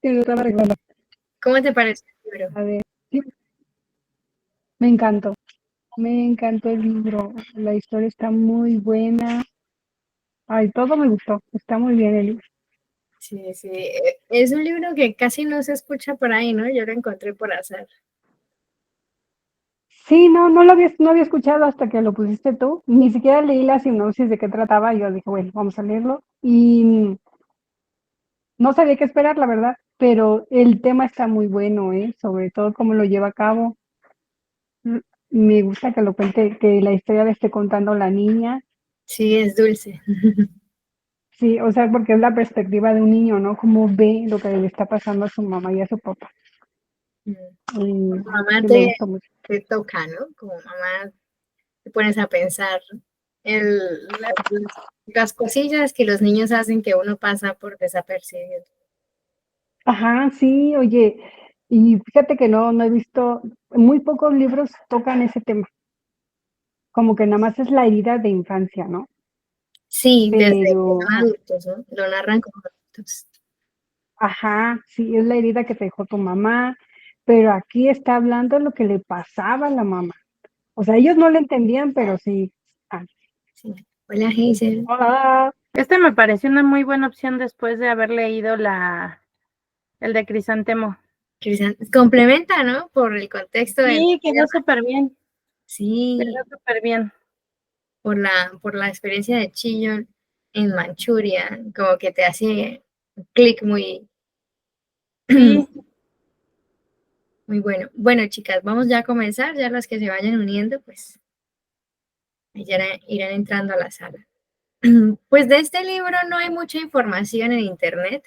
que lo estaba arreglando. ¿Cómo te parece el libro? A ver, sí, me encantó. Me encantó el libro. La historia está muy buena. Ay, todo me gustó. Está muy bien el libro. Sí, sí. Es un libro que casi no se escucha por ahí, ¿no? Yo lo encontré por azar. Sí, no había escuchado hasta que lo pusiste tú. Ni siquiera leí la sinopsis de qué trataba. Yo dije, bueno, vamos a leerlo. Y no sabía qué esperar, la verdad. Pero el tema está muy bueno, ¿eh? Sobre todo cómo lo lleva a cabo. Mm, Me gusta que lo cuente, que la historia la esté contando la niña. Sí, es dulce. Sí, o sea, porque es la perspectiva de un niño, ¿no? Cómo ve lo que le está pasando a su mamá y a su papá. Y Como mamá sí, me gustó mucho. te toca, ¿no? Como mamá te pones a pensar en las cosillas que los niños hacen que uno pasa por desapercibido. Ajá, sí, oye, y fíjate que no he visto, muy pocos libros tocan ese tema, como que nada más es la herida de infancia, ¿no? Sí, desde que Pero, son adultos, ¿no? Lo narran como adultos. ajá, sí, es la herida que te dejó tu mamá, pero aquí está hablando de lo que le pasaba a la mamá. O sea, ellos no le entendían, pero sí. Ah, Sí. Hola, Hazel. hola. Este me pareció una muy buena opción después de haber leído el de Crisantemo. Cristian, complementa, ¿no? Por el contexto de la Sí, quedó guerra. súper bien, Sí, quedó súper bien. por la experiencia de Chillon en Manchuria, como que te hace un clic muy, Sí, muy bueno. Bueno, chicas, vamos ya a comenzar, ya las que se vayan uniendo, pues ya irán entrando a la sala. Pues de este libro no hay mucha información en internet.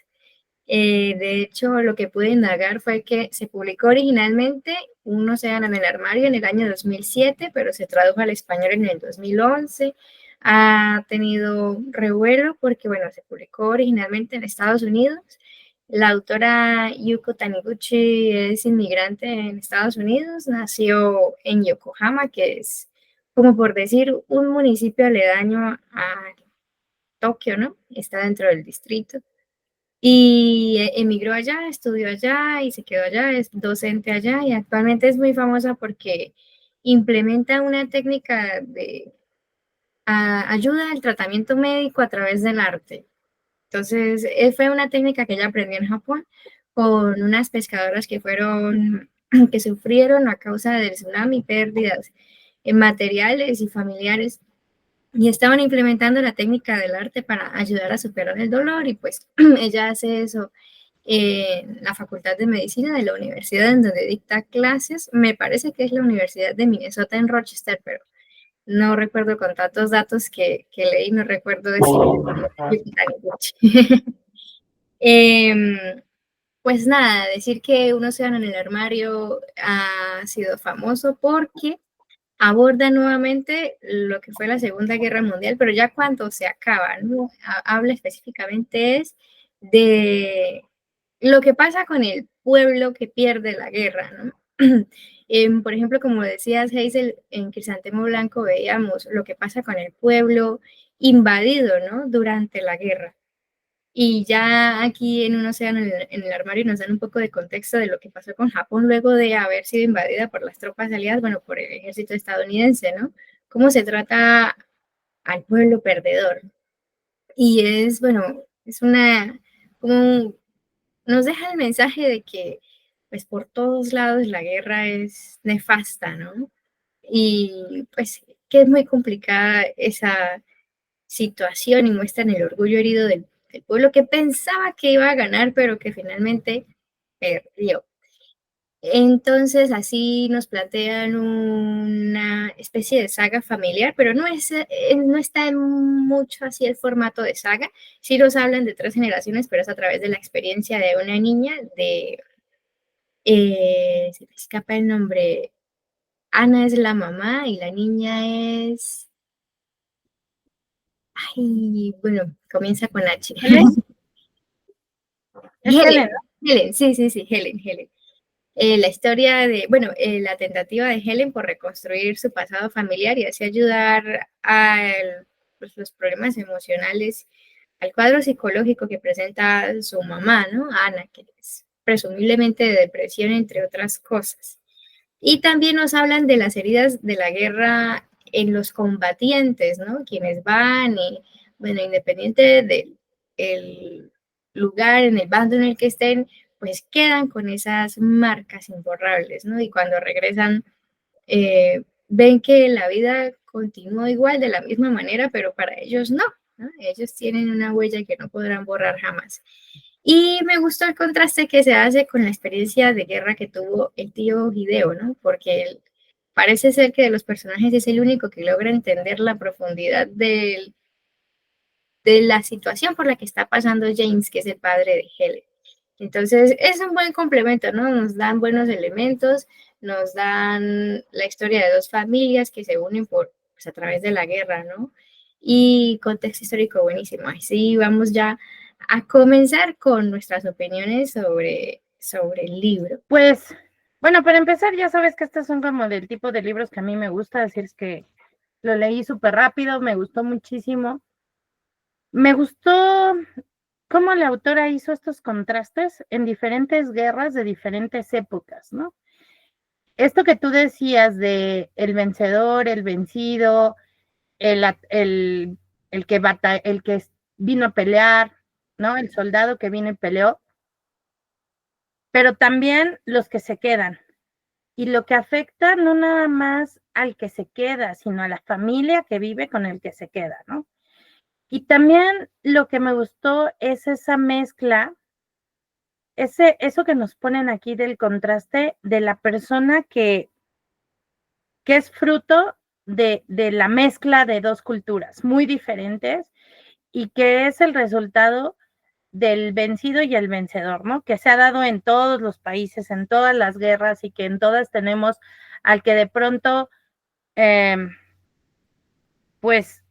De hecho, lo que pude indagar fue que se publicó originalmente Un océano en el armario en el año 2007, pero se tradujo al español en el 2011. Ha tenido revuelo porque, bueno, se publicó originalmente en Estados Unidos. La autora Yuko Taniguchi es inmigrante en Estados Unidos, nació en Yokohama, que es, como por decir, un municipio aledaño a Tokio, ¿no? Está dentro del distrito. Y emigró allá, estudió allá y se quedó allá, es docente allá y actualmente es muy famosa porque implementa una técnica de ayuda al tratamiento médico a través del arte. Entonces, fue una técnica que ella aprendió en Japón con unas pescadoras que fueron, que sufrieron a causa del tsunami, pérdidas en materiales y familiares y estaban implementando la técnica del arte para ayudar a superar el dolor y pues ella hace eso en la Facultad de Medicina de la universidad en donde dicta clases. Me parece que es la Universidad de Minnesota en Rochester, pero no recuerdo con tantos datos que leí, no recuerdo decir. Em, pues nada, decir que Un océano en el armario ha sido famoso porque aborda nuevamente lo que fue la Segunda Guerra Mundial, pero ya cuando se acaba, ¿no? Habla específicamente es de lo que pasa con el pueblo que pierde la guerra, ¿no? Por ejemplo, como decías, Hazel, en Crisantemo Blanco veíamos lo que pasa con el pueblo invadido, ¿no? Durante la guerra. Y ya aquí en Un océano en el armario nos dan un poco de contexto de lo que pasó con Japón luego de haber sido invadida por las tropas aliadas, bueno, por el ejército estadounidense, ¿no? Cómo se trata al pueblo perdedor. Y es, bueno, es una, como nos deja el mensaje de que, pues, por todos lados la guerra es nefasta, ¿no? Y, pues, que es muy complicada esa situación y muestran el orgullo herido del pueblo que pensaba que iba a ganar, pero que finalmente perdió. Entonces, así nos plantean una especie de saga familiar, pero no está en mucho así el formato de saga. Sí nos hablan de tres generaciones, pero es a través de la experiencia de una niña se me escapa el nombre, Ana es la mamá y la niña es, ay, bueno, comienza con H. ¿Helen? Es Helen, Helen, Helen, sí, sí, sí, Helen. La historia de, bueno, la tentativa de Helen por reconstruir su pasado familiar y así ayudar a pues, los problemas emocionales, al cuadro psicológico que presenta su mamá, ¿no? Ana, que es presumiblemente de depresión, entre otras cosas. Y también nos hablan de las heridas de la guerra en los combatientes, ¿no? Quienes van y, bueno, independiente del lugar, en el bando en el que estén, pues quedan con esas marcas imborrables, ¿no? Y cuando regresan, ven que la vida continúa igual, de la misma manera, pero para ellos no, ¿no? Ellos tienen una huella que no podrán borrar jamás. Y me gustó el contraste que se hace con la experiencia de guerra que tuvo el tío Hideo, ¿no? Porque él parece ser que de los personajes es el único que logra entender la profundidad de la situación por la que está pasando James, que es el padre de Helen. Entonces, es un buen complemento, ¿no? Nos dan buenos elementos, nos dan la historia de dos familias que se unen pues, a través de la guerra, ¿no? Y contexto histórico buenísimo. Así vamos ya a comenzar con nuestras opiniones sobre el libro. Pues, bueno, para empezar, ya sabes que estos son como del tipo de libros que a mí me gusta, decir es que lo leí súper rápido, me gustó muchísimo. Me gustó cómo la autora hizo estos contrastes en diferentes guerras de diferentes épocas, ¿no? Esto que tú decías de el vencedor, el vencido, el que vino a pelear, ¿no? El soldado que vino y peleó, pero también los que se quedan. Y lo que afecta no nada más al que se queda, sino a la familia que vive con el que se queda, ¿no? Y también lo que me gustó es esa mezcla, eso que nos ponen aquí del contraste de la persona que es fruto de la mezcla de dos culturas muy diferentes y que es el resultado del vencido y el vencedor, ¿no? Que se ha dado en todos los países, en todas las guerras y que en todas tenemos al que de pronto, pues,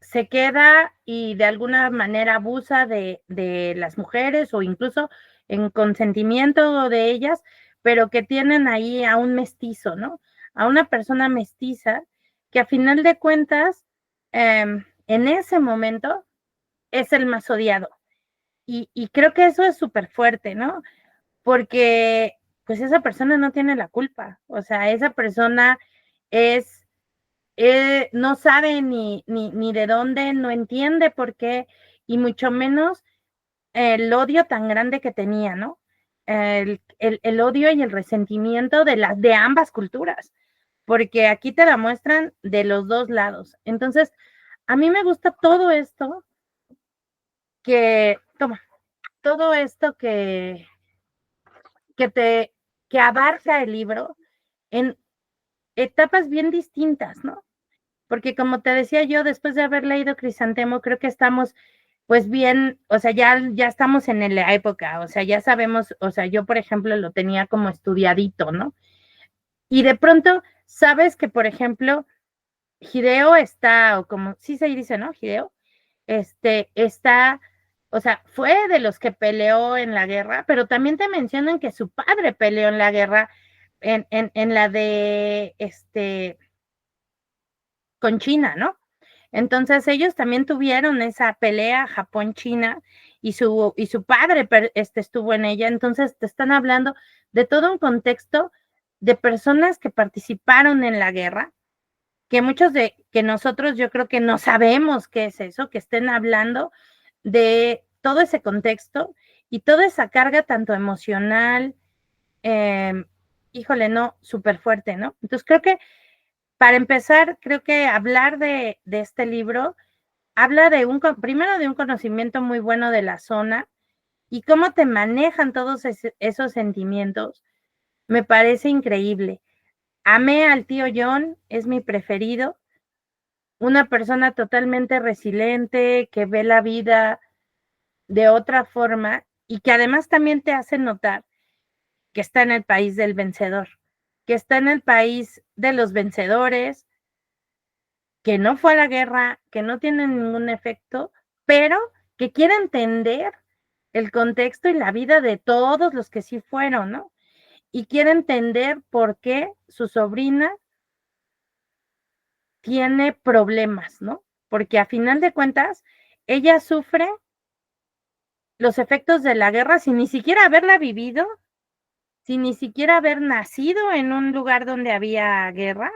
se queda y de alguna manera abusa de las mujeres o incluso en consentimiento de ellas, pero que tienen ahí a un mestizo, ¿no? A una persona mestiza que a final de cuentas, en ese momento es el más odiado. Y creo que eso es súper fuerte, ¿no? Porque pues esa persona no tiene la culpa, o sea, esa persona es no sabe ni de dónde, no entiende por qué, y mucho menos el odio tan grande que tenía, ¿no? El odio y el resentimiento de ambas culturas, porque aquí te la muestran de los dos lados. Entonces, a mí me gusta todo esto todo esto que abarca el libro en etapas bien distintas, ¿no? Porque como te decía yo, después de haber leído Crisantemo, creo que estamos pues bien, o sea, ya estamos en la época, o sea, ya sabemos, o sea, yo por ejemplo lo tenía como estudiadito, ¿no? Y de pronto sabes que, por ejemplo, Hideo está, o como sí se dice, ¿no? Hideo, está, o sea, fue de los que peleó en la guerra, pero también te mencionan que su padre peleó en la guerra, en la de, con China, ¿no? Entonces ellos también tuvieron esa pelea Japón-China y su padre estuvo en ella. Entonces te están hablando de todo un contexto de personas que participaron en la guerra, que muchos de que nosotros yo creo que no sabemos qué es eso, que estén hablando de todo ese contexto y toda esa carga tanto emocional, híjole, no, súper fuerte, ¿no? Entonces creo que para empezar, creo que hablar de este libro habla primero de un conocimiento muy bueno de la zona y cómo te manejan todos esos sentimientos. Me parece increíble. Amé al tío John, es mi preferido. Una persona totalmente resiliente, que ve la vida de otra forma y que además también te hace notar que está en el país del vencedor, que está en el país de los vencedores, que no fue a la guerra, que no tiene ningún efecto, pero que quiere entender el contexto y la vida de todos los que sí fueron, ¿no? Y quiere entender por qué su sobrina tiene problemas, ¿no? Porque a final de cuentas, ella sufre los efectos de la guerra sin ni siquiera haberla vivido, sin ni siquiera haber nacido en un lugar donde había guerra,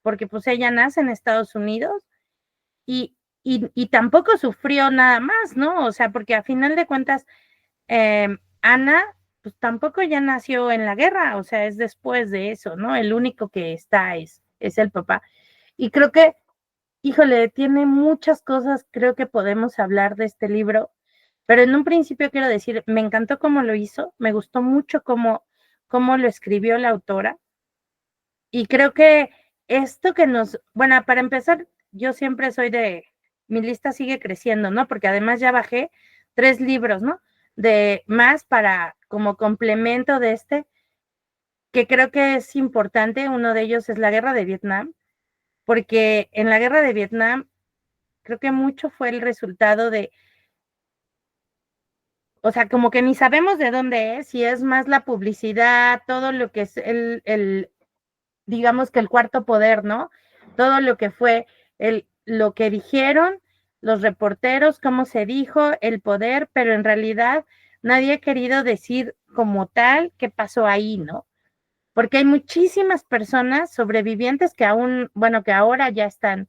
porque pues ella nace en Estados Unidos y tampoco sufrió nada más, ¿no? O sea, porque a final de cuentas, Ana, pues tampoco ya nació en la guerra, o sea, es después de eso, ¿no? El único que está es el papá. Y creo que, híjole, tiene muchas cosas, creo que podemos hablar de este libro, pero en un principio quiero decir, me encantó cómo lo hizo, me gustó mucho cómo lo escribió la autora, y creo que esto que bueno, para empezar, yo siempre soy mi lista sigue creciendo, ¿no? Porque además ya bajé 3 libros, ¿no? De más para como complemento de que creo que es importante. Uno de ellos es la guerra de Vietnam, porque en la guerra de Vietnam creo que mucho fue el resultado o sea, como que ni sabemos de dónde es, si es más la publicidad, todo lo que es digamos que el cuarto poder, ¿no? Todo lo que fue lo que dijeron los reporteros, cómo se dijo, el poder, pero en realidad nadie ha querido decir como tal qué pasó ahí, ¿no? Porque hay muchísimas personas sobrevivientes que aún, bueno, que ahora ya están,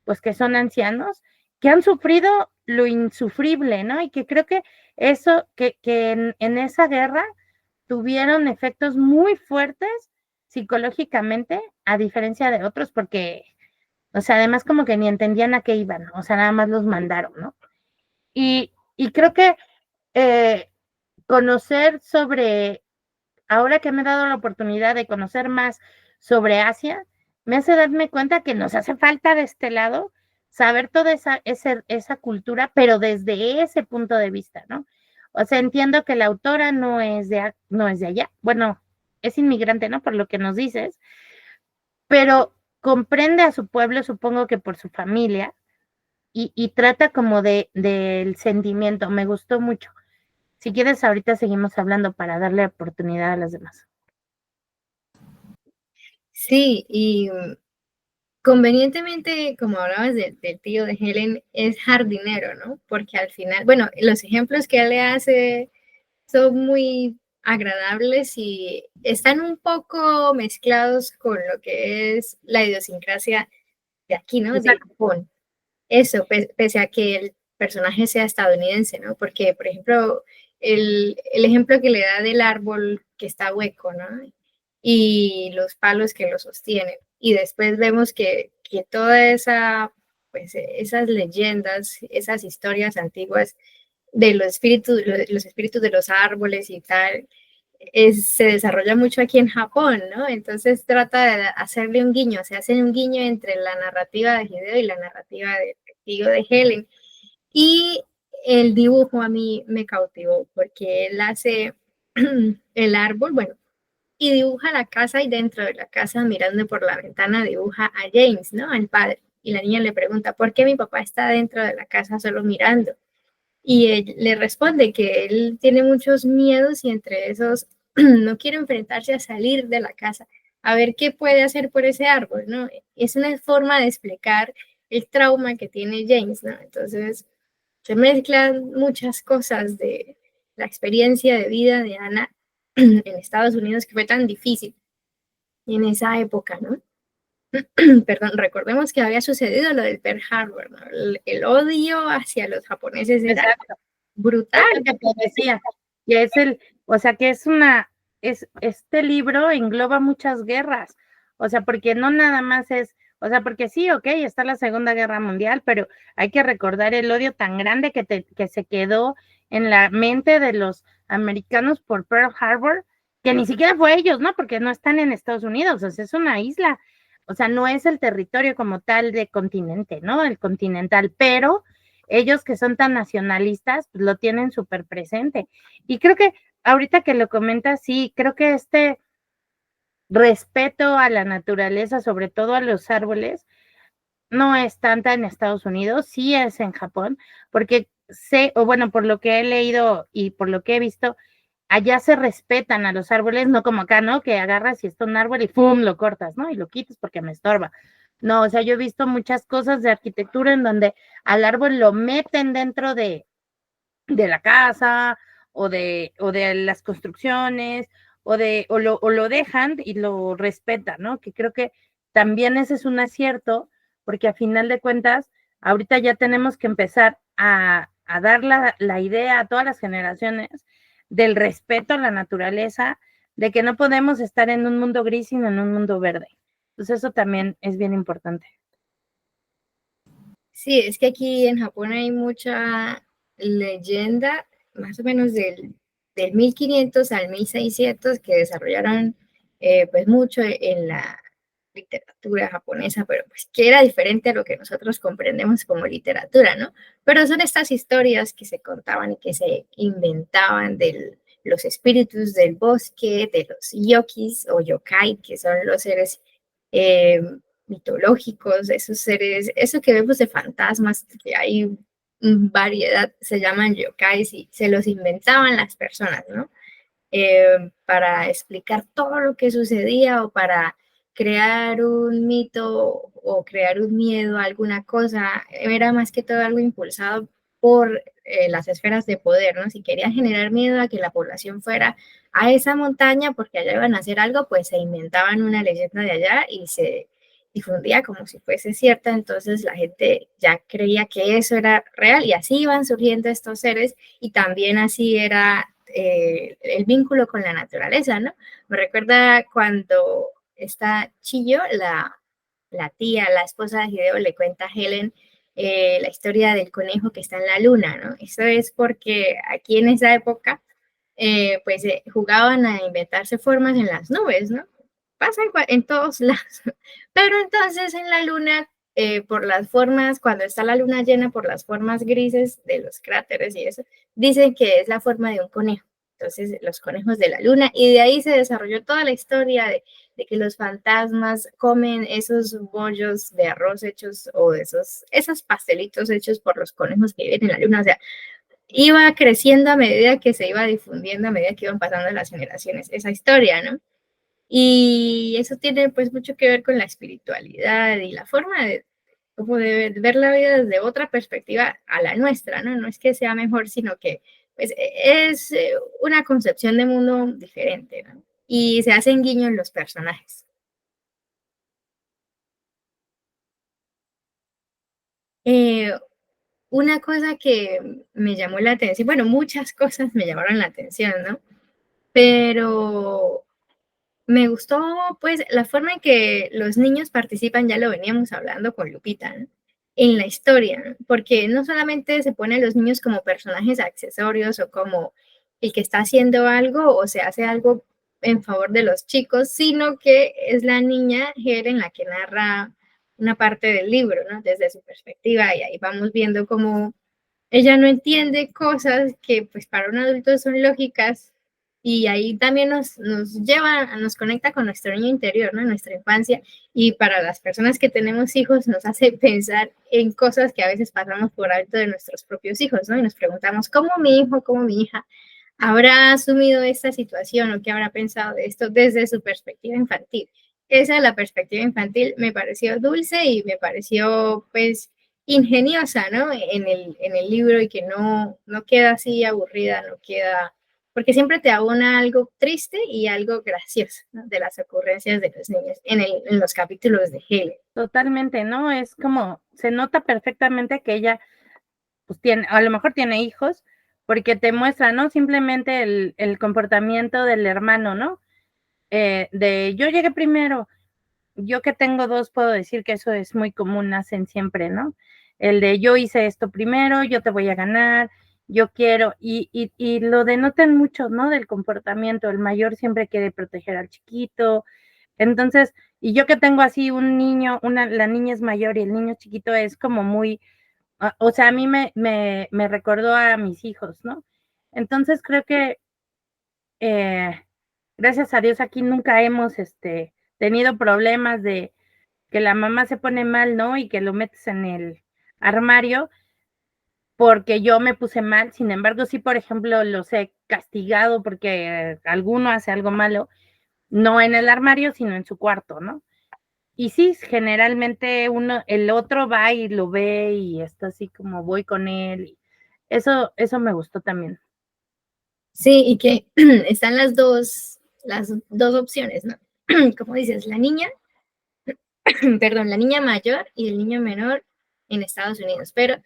pues que son ancianos, que han sufrido lo insufrible, ¿no? Y que creo que eso, que en esa guerra tuvieron efectos muy fuertes psicológicamente, a diferencia de otros, porque, o sea, además como que ni entendían a qué iban, ¿no? O sea, nada más los mandaron, ¿no? Y creo que conocer ahora que me he dado la oportunidad de conocer más sobre Asia, me hace darme cuenta que nos hace falta de este lado saber toda esa cultura, pero desde ese punto de vista, ¿no? O sea, entiendo que la autora no es de allá, bueno, es inmigrante, ¿no? Por lo que nos dices, pero comprende a su pueblo, supongo que por su familia, y trata como del sentimiento. Me gustó mucho. Si quieres, ahorita seguimos hablando para darle oportunidad a las demás. Sí, y convenientemente, como hablabas del tío de Helen, es jardinero, ¿no? Porque al final, bueno, los ejemplos que él le hace son muy agradables y están un poco mezclados con lo que es la idiosincrasia de aquí, ¿no? De Japón. Eso, pese a que el personaje sea estadounidense, ¿no? Porque, por ejemplo, el ejemplo que le da del árbol que está hueco, ¿no? Y los palos que lo sostienen. Y después vemos que toda esa, pues, esas leyendas, esas historias antiguas de los espíritus de los árboles y tal, se desarrolla mucho aquí en Japón, ¿no? Entonces trata de hacerle un guiño, se hace un guiño entre la narrativa de Hideo y la narrativa del tío de Helen. Y el dibujo a mí me cautivó porque él hace el árbol, bueno, y dibuja la casa y dentro de la casa, mirando por la ventana, dibuja a James, ¿no? Al padre. Y la niña le pregunta, ¿por qué mi papá está dentro de la casa solo mirando? Y él le responde que él tiene muchos miedos y entre esos no quiere enfrentarse a salir de la casa, a ver qué puede hacer por ese árbol, ¿no? Es una forma de explicar el trauma que tiene James, ¿no? Entonces se mezclan muchas cosas de la experiencia de vida de Ana en Estados Unidos que fue tan difícil en esa época, ¿no? Perdón, recordemos que había sucedido lo del Pearl Harbor, ¿no? El odio hacia los japoneses era Exacto. brutal. Es lo que te decía. Y o sea, que este libro engloba muchas guerras. O sea, porque no nada más o sea, porque sí, ok, está la Segunda Guerra Mundial, pero hay que recordar el odio tan grande que se quedó en la mente de los americanos por Pearl Harbor, que ni siquiera fue ellos, ¿no? Porque no están en Estados Unidos, o sea, es una isla. O sea, no es el territorio como tal de continente, ¿no? El continental, pero ellos que son tan nacionalistas, pues lo tienen súper presente. Y creo que ahorita que lo comentas, sí, creo que este respeto a la naturaleza, sobre todo a los árboles, no es tanta en Estados Unidos, sí es en Japón, porque sé, o bueno, por lo que he leído y por lo que he visto, allá se respetan a los árboles, no como acá, ¿no? Que agarras y está un árbol y ¡pum! Lo cortas, ¿no? Y lo quitas porque me estorba. No, o sea, yo he visto muchas cosas de arquitectura en donde al árbol lo meten dentro de la casa o de las construcciones, o lo dejan y lo respetan, ¿no? Que creo que también ese es un acierto, porque a final de cuentas, ahorita ya tenemos que empezar a dar la idea a todas las generaciones del respeto a la naturaleza, de que no podemos estar en un mundo gris, sino en un mundo verde. Entonces eso también es bien importante. Sí, es que aquí en Japón hay mucha leyenda, más o menos del 1500 al 1600, que desarrollaron pues mucho en la literatura japonesa, pero pues que era diferente a lo que nosotros comprendemos como literatura, ¿no? Pero son estas historias que se contaban y que se inventaban de los espíritus del bosque, de los yokis o yokai, que son los seres eh, mitológicos, esos seres, eso que vemos de fantasmas, que hay variedad, se llaman yokais y se los inventaban las personas, ¿no? Para explicar todo lo que sucedía o para crear un mito o crear un miedo a alguna cosa, era más que todo algo impulsado por las esferas de poder, ¿no? Si querían generar miedo a que la población fuera a esa montaña porque allá iban a hacer algo, pues se inventaban una leyenda de allá y se difundía como si fuese cierta, entonces la gente ya creía que eso era real y así iban surgiendo estos seres y también así era el vínculo con la naturaleza, ¿no? Me recuerda cuando está Chillo, la tía, la esposa de Hideo, le cuenta a Helen la historia del conejo que está en la luna, ¿no? Eso es porque aquí en esa época, pues jugaban a inventarse formas en las nubes, ¿no? Pasa en todos lados. Pero entonces en la luna, por las formas, cuando está la luna llena, por las formas grises de los cráteres y eso, dicen que es la forma de un conejo. Entonces, los conejos de la luna, y de ahí se desarrolló toda la historia de que los fantasmas comen esos bollos de arroz hechos o esos pastelitos hechos por los conejos que viven en la luna. O sea, iba creciendo a medida que se iba difundiendo, a medida que iban pasando las generaciones, esa historia, ¿no? Y eso tiene pues mucho que ver con la espiritualidad y la forma de, como de ver la vida desde otra perspectiva a la nuestra, ¿no? No es que sea mejor, sino que pues, es una concepción de mundo diferente, ¿no? Y se hacen guiños en los personajes. Eh, una cosa que me llamó la atención, bueno, muchas cosas me llamaron la atención, ¿no? Pero me gustó, pues, la forma en que los niños participan, ya lo veníamos hablando con Lupita, ¿no? En la historia, ¿no? Porque no solamente se ponen los niños como personajes accesorios o como el que está haciendo algo o se hace algo en favor de los chicos, sino que es la niña Helen la que narra una parte del libro, ¿no? Desde su perspectiva y ahí vamos viendo cómo ella no entiende cosas que pues para un adulto son lógicas y ahí también nos lleva, nos conecta con nuestro niño interior, ¿no? Nuestra infancia y para las personas que tenemos hijos nos hace pensar en cosas que a veces pasamos por alto de nuestros propios hijos, ¿no? Y nos preguntamos, ¿cómo mi hijo, cómo mi hija habrá asumido esta situación o qué habrá pensado de esto desde su perspectiva infantil? Esa, la perspectiva infantil, me pareció dulce y me pareció, pues, ingeniosa, ¿no? En el libro y que no queda así aburrida, no queda, porque siempre te abona algo triste y algo gracioso, ¿no? De las ocurrencias de los niños en los capítulos de Helen. Totalmente, ¿no? Es como, se nota perfectamente que ella, pues tiene, a lo mejor tiene hijos, porque te muestra, ¿no? Simplemente el comportamiento del hermano, ¿no? De yo llegué primero, yo que tengo dos puedo decir que eso es muy común, hacen siempre, ¿no? El de yo hice esto primero, yo te voy a ganar, yo quiero, y lo denotan mucho, ¿no? Del comportamiento, el mayor siempre quiere proteger al chiquito, entonces, y yo que tengo así un niño, la niña es mayor y el niño chiquito es como muy, o sea, a mí me recordó a mis hijos, ¿no? Entonces creo que gracias a Dios aquí nunca hemos tenido problemas de que la mamá se pone mal, ¿no? Y que lo metes en el armario porque yo me puse mal. Sin embargo, sí, por ejemplo, los he castigado porque alguno hace algo malo, no en el armario, sino en su cuarto, ¿no? Y sí, generalmente el otro va y lo ve y está así como voy con él. Eso me gustó también. Sí, y que están las dos opciones, ¿no? Como dices, la niña, perdón, la niña mayor y el niño menor en Estados Unidos, pero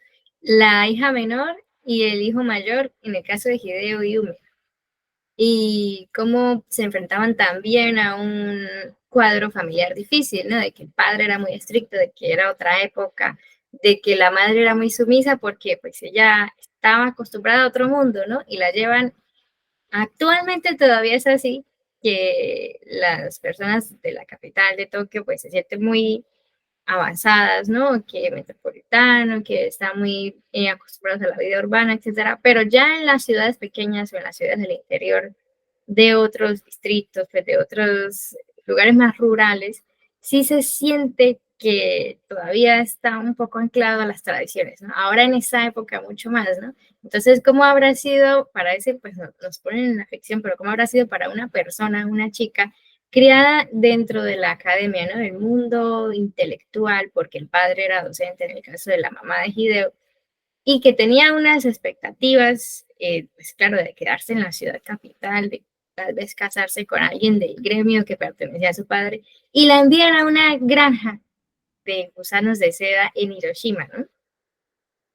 la hija menor y el hijo mayor en el caso de Hideo y Umi. Y cómo se enfrentaban también a un cuadro familiar difícil, ¿no? De que el padre era muy estricto, de que era otra época, de que la madre era muy sumisa porque pues ella estaba acostumbrada a otro mundo, ¿no? Y la llevan, actualmente todavía es así, que las personas de la capital de Tokio pues se sienten muy avanzadas, ¿no? Que metropolitano, que están muy acostumbrados a la vida urbana, etcétera. Pero ya en las ciudades pequeñas o en las ciudades del interior de otros distritos, pues de otros lugares más rurales, sí se siente que todavía está un poco anclado a las tradiciones, ¿no? Ahora en esa época mucho más, ¿no? Entonces, ¿cómo habrá sido para ese, pues nos ponen en la ficción, pero cómo habrá sido para una persona, una chica, criada dentro de la academia, ¿no? Del mundo intelectual, porque el padre era docente en el caso de la mamá de Hideo, y que tenía unas expectativas, pues claro, de quedarse en la ciudad capital, de tal vez casarse con alguien del gremio que pertenecía a su padre, y la envían a una granja de gusanos de seda en Hiroshima, ¿no?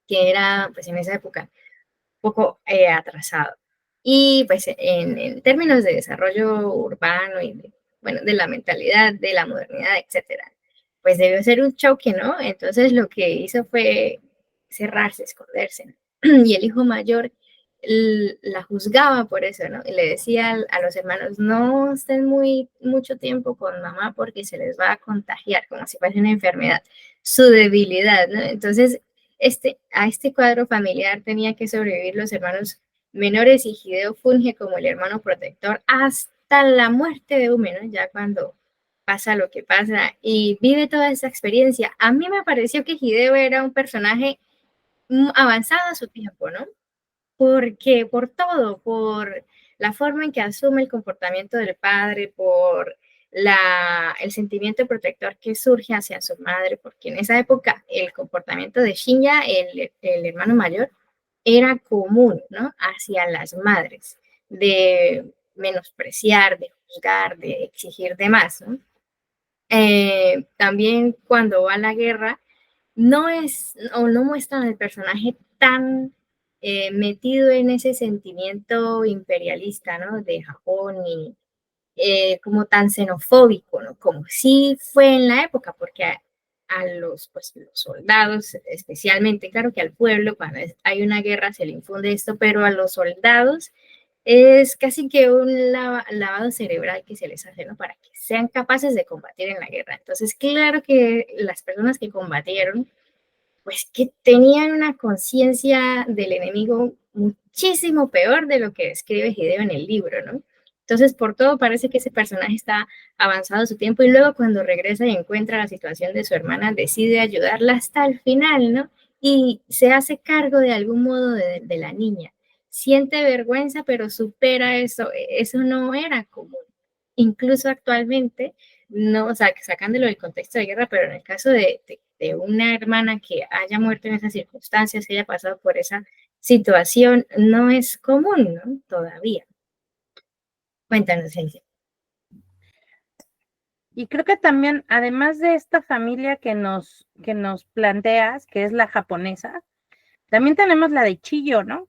Que era, pues en esa época, poco atrasado. Y pues en términos de desarrollo urbano y de, bueno, de la mentalidad, de la modernidad, etcétera, pues debió ser un choque, ¿no? Entonces lo que hizo fue cerrarse, esconderse, ¿no? Y el hijo mayor la juzgaba por eso, ¿no? Y le decía a los hermanos, no estén mucho tiempo con mamá porque se les va a contagiar, como si fuese una enfermedad, su debilidad, ¿no? Entonces, a este cuadro familiar tenía que sobrevivir los hermanos menores y Hideo funge como el hermano protector hasta la muerte de Ume, ¿no? Ya cuando pasa lo que pasa y vive toda esa experiencia. A mí me pareció que Hideo era un personaje avanzado a su tiempo, ¿no? Porque por todo, por la forma en que asume el comportamiento del padre, por el sentimiento protector que surge hacia su madre, porque en esa época el comportamiento de Shinya, el hermano mayor, era común, ¿no? Hacia las madres, de menospreciar, de juzgar, de exigir demás, ¿no? También cuando va a la guerra, no es o no muestran al personaje tan metido en ese sentimiento imperialista, ¿no? De Japón y como tan xenofóbico, ¿no? Como sí fue en la época, porque a los, pues, los soldados, especialmente, claro que al pueblo, cuando hay una guerra se le infunde esto, pero a los soldados es casi que un lavado cerebral que se les hace, ¿no? Para que sean capaces de combatir en la guerra. Entonces, claro que las personas que combatieron, pues que tenían una conciencia del enemigo muchísimo peor de lo que describe Hideo en el libro, ¿no? Entonces, por todo parece que ese personaje está avanzado a su tiempo y luego cuando regresa y encuentra la situación de su hermana, decide ayudarla hasta el final, ¿no? Y se hace cargo de algún modo de la niña. Siente vergüenza, pero supera eso. Eso no era común. Incluso actualmente, no, o sea, sacándolo del contexto de guerra, pero en el caso de una hermana que haya muerto en esas circunstancias, que haya pasado por esa situación, no es común, ¿no? Todavía. Cuéntanos, Ciencia. Y creo que también, además de esta familia que nos planteas, que es la japonesa, también tenemos la de Chiyo, ¿no?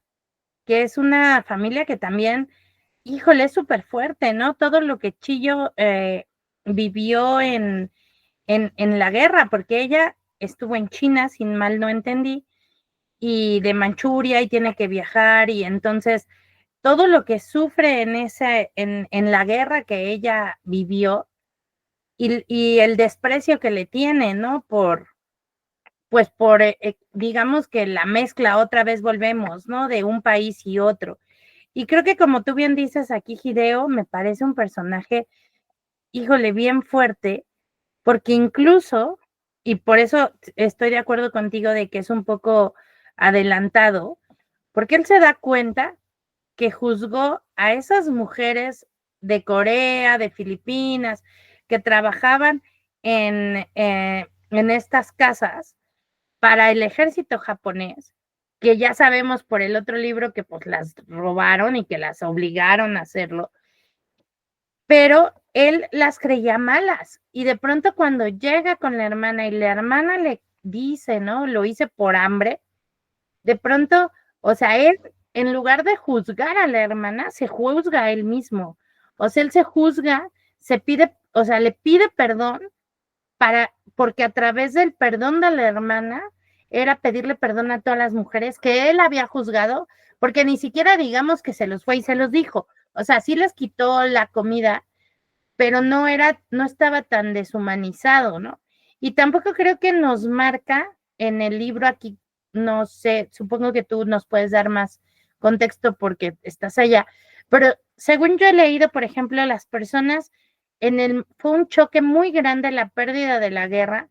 Que es una familia que también, híjole, es súper fuerte, ¿no? Todo lo que Chiyo vivió en la guerra, porque ella estuvo en China, sin mal no entendí, y de Manchuria y tiene que viajar, y entonces todo lo que sufre en la guerra que ella vivió y el desprecio que le tiene, ¿no? Digamos que la mezcla, otra vez volvemos, ¿no? De un país y otro. Y creo que como tú bien dices aquí, Hideo, me parece un personaje, híjole, bien fuerte, porque incluso, y por eso estoy de acuerdo contigo de que es un poco adelantado, porque él se da cuenta que juzgó a esas mujeres de Corea, de Filipinas, que trabajaban en estas casas para el ejército japonés, que ya sabemos por el otro libro que pues las robaron y que las obligaron a hacerlo, pero él las creía malas y de pronto cuando llega con la hermana y la hermana le dice, ¿no? Lo hice por hambre, de pronto, o sea, él en lugar de juzgar a la hermana, se juzga a él mismo, o sea, él se juzga, se pide, o sea, le pide perdón porque a través del perdón de la hermana era pedirle perdón a todas las mujeres que él había juzgado, porque ni siquiera digamos que se los fue y se los dijo, o sea, sí les quitó la comida, pero no estaba tan deshumanizado, ¿no? Y tampoco creo que nos marca en el libro aquí, no sé, supongo que tú nos puedes dar más contexto porque estás allá, pero según yo he leído, por ejemplo, las personas fue un choque muy grande la pérdida de la guerra,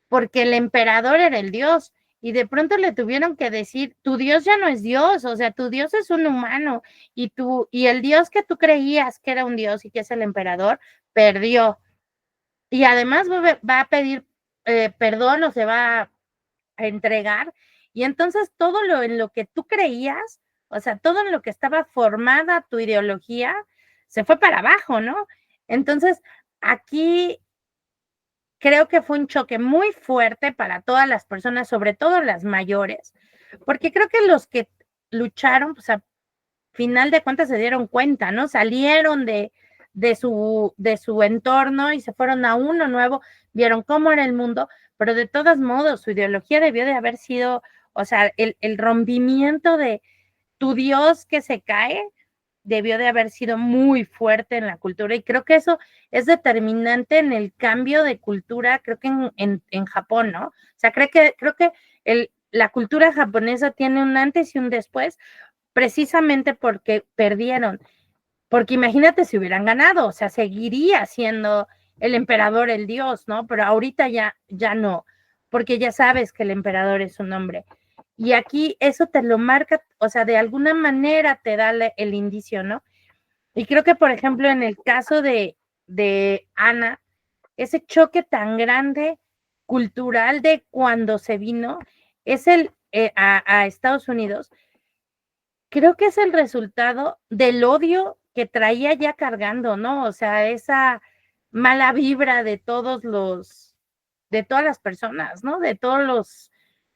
porque el emperador era el dios, y de pronto le tuvieron que decir, tu Dios ya no es Dios, o sea, tu Dios es un humano, y el Dios que tú creías que era un Dios y que es el emperador, perdió. Y además va a pedir perdón o se va a entregar, y entonces todo en lo que tú creías, o sea, todo en lo que estaba formada tu ideología, se fue para abajo, ¿no? Entonces, aquí creo que fue un choque muy fuerte para todas las personas, sobre todo las mayores, porque creo que los que lucharon, pues a final de cuentas se dieron cuenta, ¿no? Salieron de su entorno y se fueron a uno nuevo, vieron cómo era el mundo, pero de todos modos su ideología debió de haber sido, o sea, el rompimiento de tu Dios que se cae, debió de haber sido muy fuerte en la cultura y creo que eso es determinante en el cambio de cultura, creo que en Japón, ¿no? O sea, creo que la cultura japonesa tiene un antes y un después precisamente porque perdieron, porque imagínate si hubieran ganado, o sea, seguiría siendo el emperador el dios, ¿no? Pero ahorita ya no, porque ya sabes que el emperador es un hombre. Y aquí eso te lo marca, o sea, de alguna manera te da el indicio, ¿no? Y creo que, por ejemplo, en el caso de Ana, ese choque tan grande cultural de cuando se vino, es a Estados Unidos, creo que es el resultado del odio que traía ya cargando, ¿no? O sea, esa mala vibra de todas las personas, ¿no? De todos los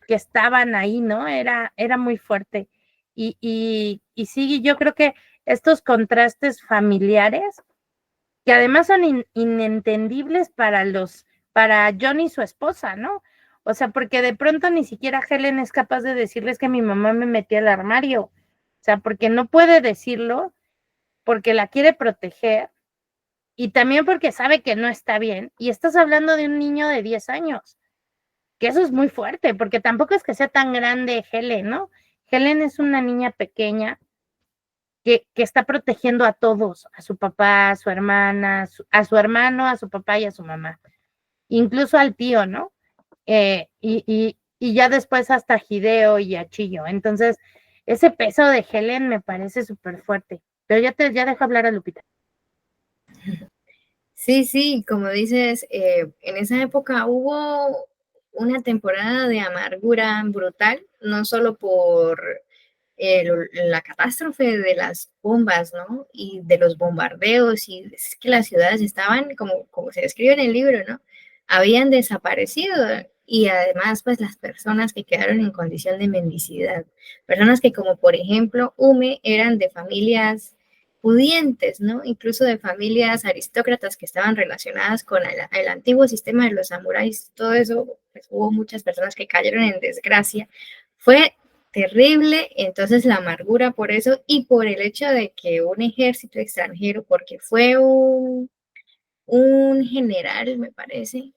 que estaban ahí, ¿no? Era muy fuerte. Y sí, yo creo que estos contrastes familiares, que además son inentendibles para John y su esposa, ¿no? O sea, porque de pronto ni siquiera Helen es capaz de decirles que mi mamá me metió al armario. O sea, porque no puede decirlo, porque la quiere proteger y también porque sabe que no está bien. Y estás hablando de un niño de 10 años, que eso es muy fuerte, porque tampoco es que sea tan grande Helen, ¿no? Helen es una niña pequeña que está protegiendo a todos, a su papá, a su hermana, a su hermano, a su papá y a su mamá, incluso al tío, ¿no? Y ya después hasta Hideo y a Chiyo. Entonces, ese peso de Helen me parece súper fuerte. Pero ya dejo hablar a Lupita. Sí, como dices, en esa época hubo una temporada de amargura brutal, no solo por la catástrofe de las bombas, ¿no? Y de los bombardeos, y es que las ciudades estaban, como se describe en el libro, ¿no? Habían desaparecido y además, pues las personas que quedaron en condición de mendicidad, personas que como por ejemplo Ume eran de familias pudientes, ¿no? Incluso de familias aristócratas que estaban relacionadas con el antiguo sistema de los samuráis, todo eso, pues hubo muchas personas que cayeron en desgracia. Fue terrible, entonces la amargura por eso y por el hecho de que un ejército extranjero, porque fue un general, me parece,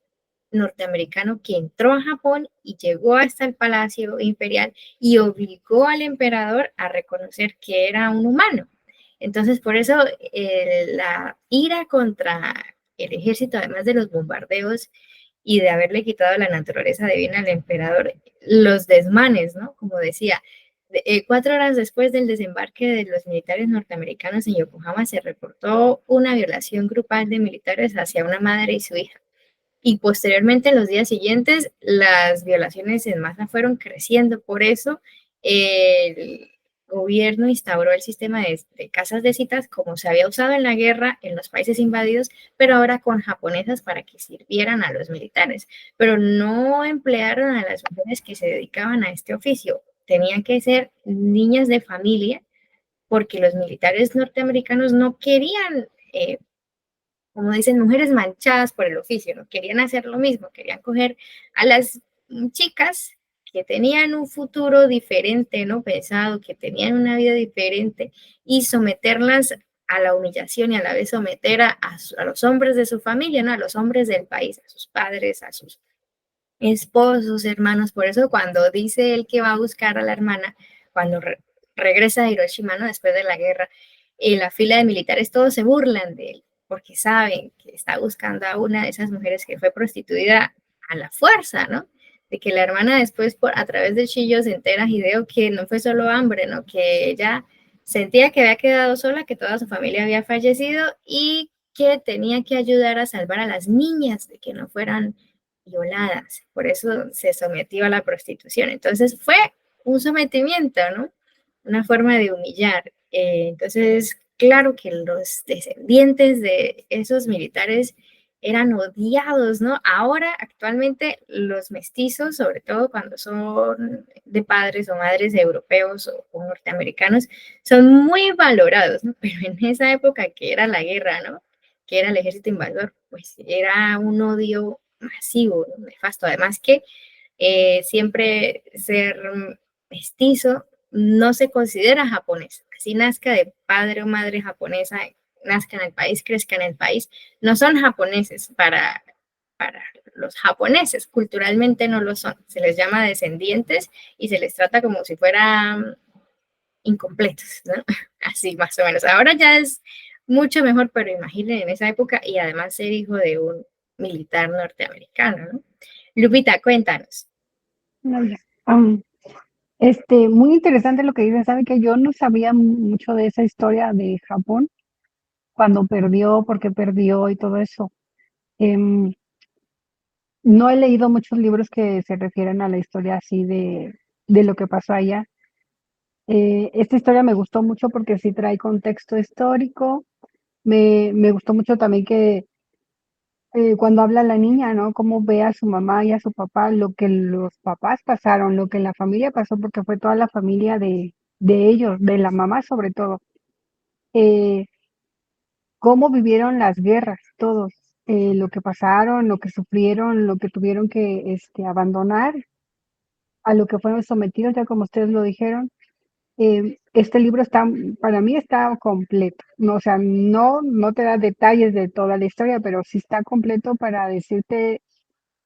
norteamericano que entró a Japón y llegó hasta el Palacio Imperial y obligó al emperador a reconocer que era un humano. Entonces, por eso la ira contra el ejército, además de los bombardeos y de haberle quitado la naturaleza divina al emperador, los desmanes, ¿no? Como decía, 4 horas después del desembarque de los militares norteamericanos en Yokohama se reportó una violación grupal de militares hacia una madre y su hija. Y posteriormente, en los días siguientes, las violaciones en masa fueron creciendo. Por eso el gobierno instauró el sistema de casas de citas como se había usado en la guerra en los países invadidos, pero ahora con japonesas para que sirvieran a los militares. Pero no emplearon a las mujeres que se dedicaban a este oficio. Tenían que ser niñas de familia porque los militares norteamericanos no querían, como dicen, mujeres manchadas por el oficio, no querían hacer lo mismo, querían coger a las chicas que tenían un futuro diferente, ¿no? Pensado, que tenían una vida diferente y someterlas a la humillación y a la vez someter a los hombres de su familia, ¿no? A los hombres del país, a sus padres, a sus esposos, hermanos. Por eso cuando dice él que va a buscar a la hermana, cuando regresa a Hiroshima, ¿no? Después de la guerra, en la fila de militares todos se burlan de él, porque saben que está buscando a una de esas mujeres que fue prostituida a la fuerza, ¿no? De que la hermana después, a través del chillo, se entera Hideo que no fue solo hambre, ¿no? Que ella sentía que había quedado sola, que toda su familia había fallecido y que tenía que ayudar a salvar a las niñas de que no fueran violadas. Por eso se sometió a la prostitución. Entonces fue un sometimiento, ¿no? Una forma de humillar. Entonces, claro que los descendientes de esos militares eran odiados, ¿no? Ahora, actualmente, los mestizos, sobre todo cuando son de padres o madres europeos o norteamericanos, son muy valorados, ¿no? Pero en esa época que era la guerra, ¿no? Que era el ejército invasor, pues era un odio masivo, nefasto. Además que siempre ser mestizo no se considera japonés. Así nazca de padre o madre japonesa, nazca en el país, crezca en el país, no son japoneses para los japoneses, culturalmente no lo son. Se les llama descendientes y se les trata como si fueran incompletos, ¿no? Así más o menos. Ahora ya es mucho mejor, pero imaginen en esa época y además ser hijo de un militar norteamericano, ¿no? Lupita, cuéntanos. No, ya. Muy interesante lo que dices, sabe que yo no sabía mucho de esa historia de Japón, cuando perdió, por qué perdió y todo eso. Em, no he leído muchos libros que se refieren a la historia así de lo que pasó allá. Esta historia me gustó mucho porque sí trae contexto histórico. Me gustó mucho también que cuando habla la niña, ¿no? Cómo ve a su mamá y a su papá, lo que los papás pasaron, lo que la familia pasó, porque fue toda la familia de ellos, de la mamá sobre todo. Eh, cómo vivieron las guerras, todos, lo que pasaron, lo que sufrieron, lo que tuvieron que abandonar, a lo que fueron sometidos, ya como ustedes lo dijeron. Este libro está, para mí está completo, no, o sea, no te da detalles de toda la historia, pero sí está completo para decirte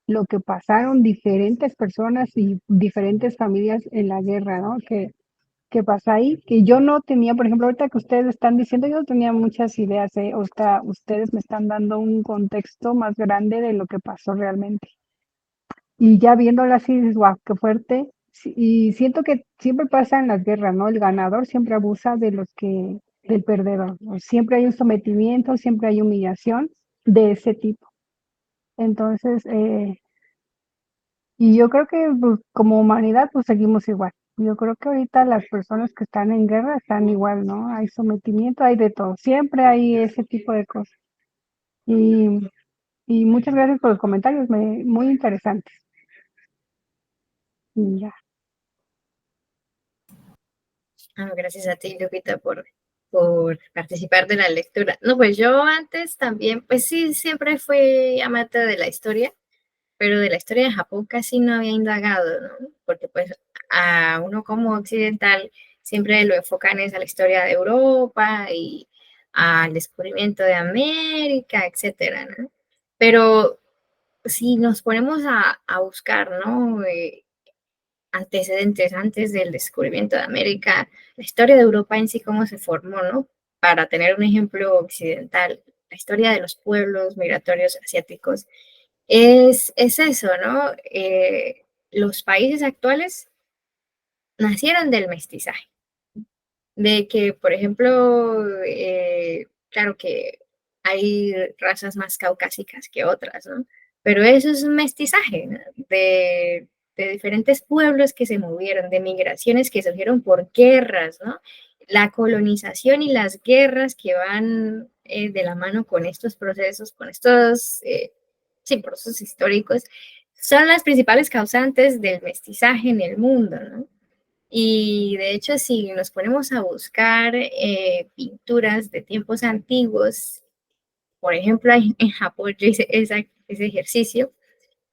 lo que pasaron diferentes personas y diferentes familias en la guerra, ¿no? Que pasa ahí, que yo no tenía, por ejemplo, ahorita que ustedes están diciendo, yo no tenía muchas ideas, ¿eh? O sea, ustedes me están dando un contexto más grande de lo que pasó realmente. Y ya viéndolo así, dices, guau, qué fuerte. Sí, y siento que siempre pasa en las guerras, ¿no? El ganador siempre abusa de del perdedor, ¿no? Siempre hay un sometimiento, siempre hay humillación de ese tipo. Entonces, y yo creo que pues, como humanidad, pues seguimos igual. Yo creo que ahorita las personas que están en guerra están igual, ¿no? Hay sometimiento, hay de todo. Siempre hay ese tipo de cosas. Y, y muchas gracias por los comentarios, muy interesantes. Y ya. Gracias a ti, Lupita, por participar de la lectura. No, pues yo antes también, pues sí, siempre fui amante de la historia, pero de la historia de Japón casi no había indagado, ¿no? Porque pues a uno como occidental siempre lo enfocan es a la historia de Europa y al descubrimiento de América, etcétera, ¿no? Pero si nos ponemos a buscar, ¿no? Antecedentes antes del descubrimiento de América, la historia de Europa en sí, cómo se formó, ¿no? Para tener un ejemplo occidental, la historia de los pueblos migratorios asiáticos es eso, ¿no? Los países actuales nacieron del mestizaje, de que, por ejemplo, claro que hay razas más caucásicas que otras, ¿no? Pero eso es un mestizaje, ¿no? De de diferentes pueblos que se movieron, de migraciones que surgieron por guerras, ¿no? La colonización y las guerras que van de la mano con estos procesos, con estos procesos históricos, son las principales causantes del mestizaje en el mundo, ¿no? Y de hecho, si nos ponemos a buscar pinturas de tiempos antiguos, por ejemplo, en Japón yo hice ese ejercicio,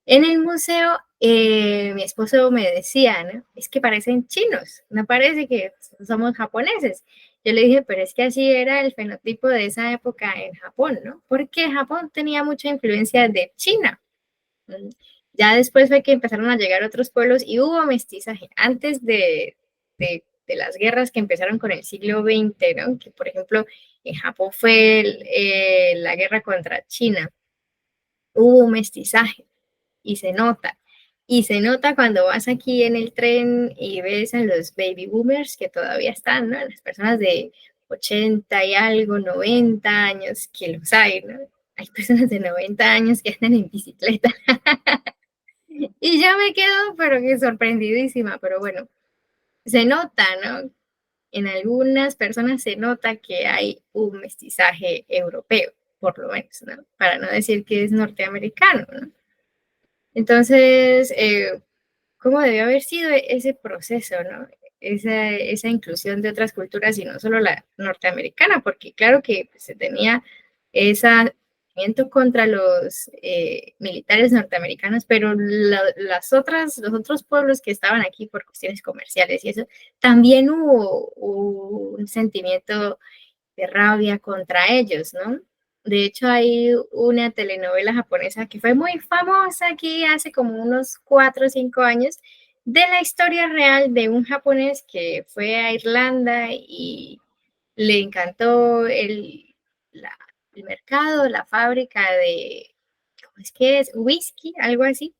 en el museo mi esposo me decía, ¿no? Es que parecen chinos, no parece que somos japoneses. Yo le dije, pero es que así era el fenotipo de esa época en Japón, ¿no? Porque Japón tenía mucha influencia de China. Ya después fue que empezaron a llegar otros pueblos y hubo mestizaje. Antes de las guerras que empezaron con el siglo XX, ¿no? Que por ejemplo en Japón fue la guerra contra China. Hubo mestizaje y se nota. Y se nota cuando vas aquí en el tren y ves a los baby boomers que todavía están, ¿no? Las personas de 80 y algo, 90 años, que los hay, ¿no? Hay personas de 90 años que andan en bicicleta. Y yo me quedo, pero que sorprendidísima, pero bueno, se nota, ¿no? En algunas personas se nota que hay un mestizaje europeo, por lo menos, ¿no? Para no decir que es norteamericano, ¿no? Entonces, ¿cómo debió haber sido ese proceso, ¿no? Esa inclusión de otras culturas y no solo la norteamericana, porque claro que se tenía ese movimiento contra los militares norteamericanos, pero los otros pueblos que estaban aquí por cuestiones comerciales y eso, también hubo un sentimiento de rabia contra ellos, ¿no? De hecho, hay una telenovela japonesa que fue muy famosa aquí hace como unos 4 o 5 años, de la historia real de un japonés que fue a Irlanda y le encantó el mercado, la fábrica de, ¿cómo es que es? Whisky, algo así.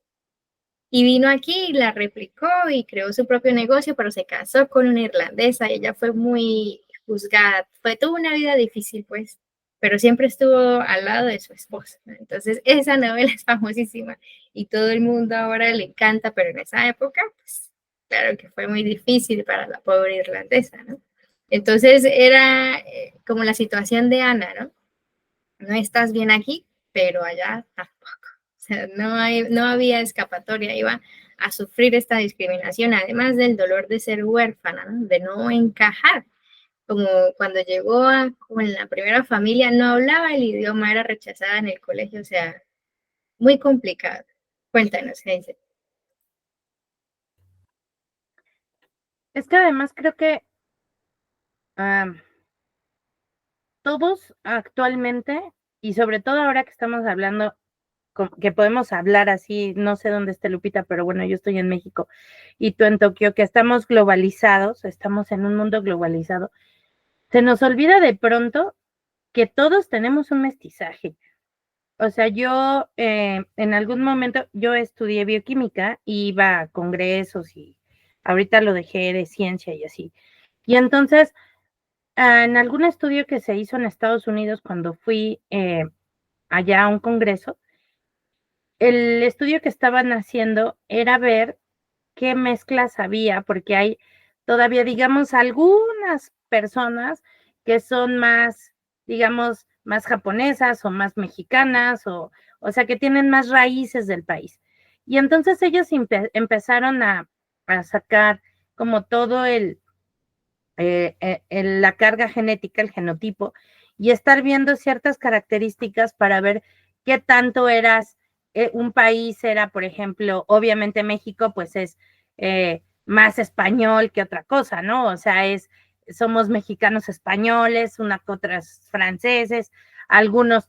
Y vino aquí y la replicó y creó su propio negocio, pero se casó con una irlandesa y ella fue muy juzgada. Tuvo una vida difícil, pues, pero siempre estuvo al lado de su esposa, ¿no? Entonces, esa novela es famosísima y todo el mundo ahora le encanta, pero en esa época, pues, claro que fue muy difícil para la pobre irlandesa, ¿no? Entonces, era como la situación de Ana, ¿no? No estás bien aquí, pero allá tampoco. O sea, no había escapatoria, iba a sufrir esta discriminación, además del dolor de ser huérfana, ¿no? De no encajar. Como cuando llegó con la primera familia, no hablaba el idioma, era rechazada en el colegio, o sea, muy complicado. Cuéntanos, Hazel. Es que además creo que todos actualmente, y sobre todo ahora que estamos hablando, que podemos hablar así, no sé dónde esté Lupita, pero bueno, yo estoy en México y tú en Tokio, que estamos globalizados, estamos en un mundo globalizado, se nos olvida de pronto que todos tenemos un mestizaje. O sea, yo en algún momento, yo estudié bioquímica y iba a congresos y ahorita lo dejé de ciencia y así. Y entonces, en algún estudio que se hizo en Estados Unidos cuando fui allá a un congreso, el estudio que estaban haciendo era ver qué mezclas había, porque hay todavía, digamos, algunas personas que son más, digamos, más japonesas o más mexicanas, o sea, que tienen más raíces del país. Y entonces ellos empezaron a sacar como todo la carga genética, el genotipo, y estar viendo ciertas características para ver qué tanto eras, un país era, por ejemplo, obviamente México, pues es más español que otra cosa, ¿no? O sea, somos mexicanos españoles, otras franceses, algunos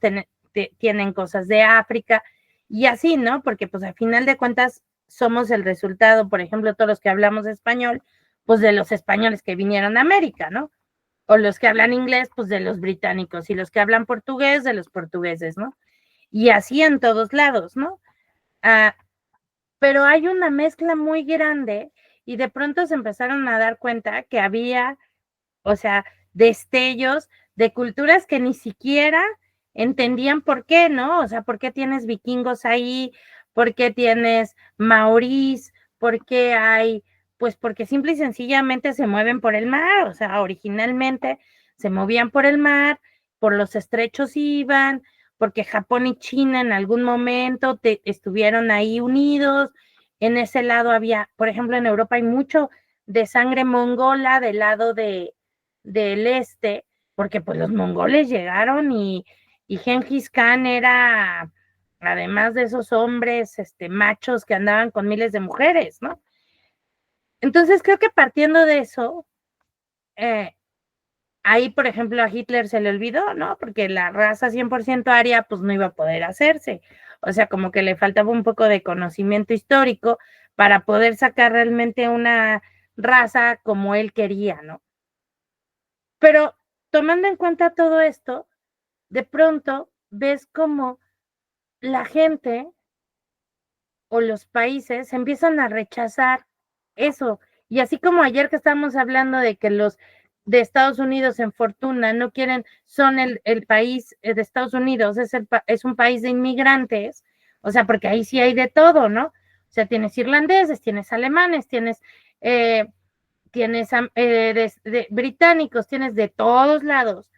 tienen cosas de África, y así, ¿no? Porque pues al final de cuentas somos el resultado, por ejemplo, todos los que hablamos español, pues de los españoles que vinieron a América, ¿no? O los que hablan inglés, pues de los británicos, y los que hablan portugués, de los portugueses, ¿no? Y así en todos lados, ¿no? Pero hay una mezcla muy grande y de pronto se empezaron a dar cuenta que había, o sea, destellos de culturas que ni siquiera entendían por qué, ¿no? O sea, ¿por qué tienes vikingos ahí? ¿Por qué tienes maorís? porque hay, pues porque simple y sencillamente se mueven por el mar, o sea, originalmente se movían por el mar, por los estrechos iban, porque Japón y China en algún momento estuvieron ahí unidos, en ese lado había, por ejemplo, en Europa hay mucho de sangre mongola del lado del este, porque pues los mongoles llegaron y Gengis Khan era, además de esos hombres machos que andaban con miles de mujeres, ¿no? Entonces creo que partiendo de eso, ahí, por ejemplo, a Hitler se le olvidó, ¿no? Porque la raza 100% aria, pues no iba a poder hacerse. O sea, como que le faltaba un poco de conocimiento histórico para poder sacar realmente una raza como él quería, ¿no? Pero tomando en cuenta todo esto, de pronto ves como la gente o los países empiezan a rechazar eso. Y así como ayer que estábamos hablando de que los de Estados Unidos en fortuna no quieren, son el país de Estados Unidos, es un país de inmigrantes, o sea, porque ahí sí hay de todo, ¿no? O sea, tienes irlandeses, tienes alemanes, tienes británicos, tienes de todos lados.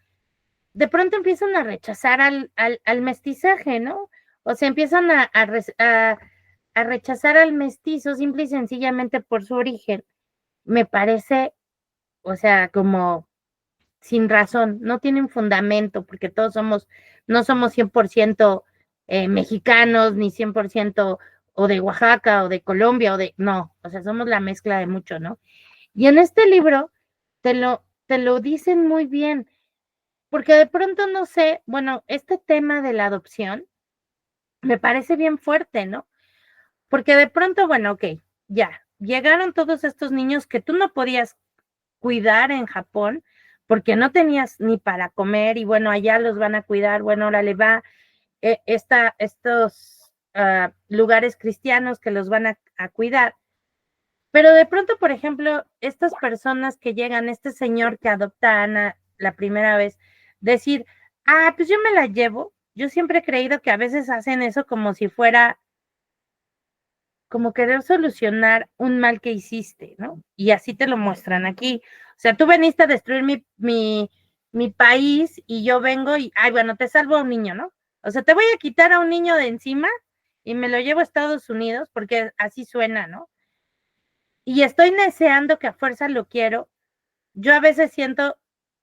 De pronto empiezan a rechazar al mestizaje, ¿no? O sea, empiezan a rechazar al mestizo simple y sencillamente por su origen. Me parece, o sea, como sin razón, no tienen fundamento, porque todos no somos 100% mexicanos, ni 100% o de Oaxaca, o de Colombia, no, o sea, somos la mezcla de mucho, ¿no? Y en este libro te lo dicen muy bien, porque de pronto no sé, bueno, este tema de la adopción me parece bien fuerte, ¿no? Porque de pronto, bueno, ok, ya, llegaron todos estos niños que tú no podías cuidar en Japón porque no tenías ni para comer y bueno, allá los van a cuidar, bueno, ahora le va estos lugares cristianos que los van a cuidar. Pero de pronto, por ejemplo, estas personas que llegan, este señor que adopta a Ana la primera vez, decir, pues yo me la llevo. Yo siempre he creído que a veces hacen eso como si fuera, como querer solucionar un mal que hiciste, ¿no? Y así te lo muestran aquí. O sea, tú veniste a destruir mi país y yo vengo y, bueno, te salvo a un niño, ¿no? O sea, te voy a quitar a un niño de encima y me lo llevo a Estados Unidos porque así suena, ¿no? Y estoy deseando que a fuerza lo quiero. Yo a veces siento,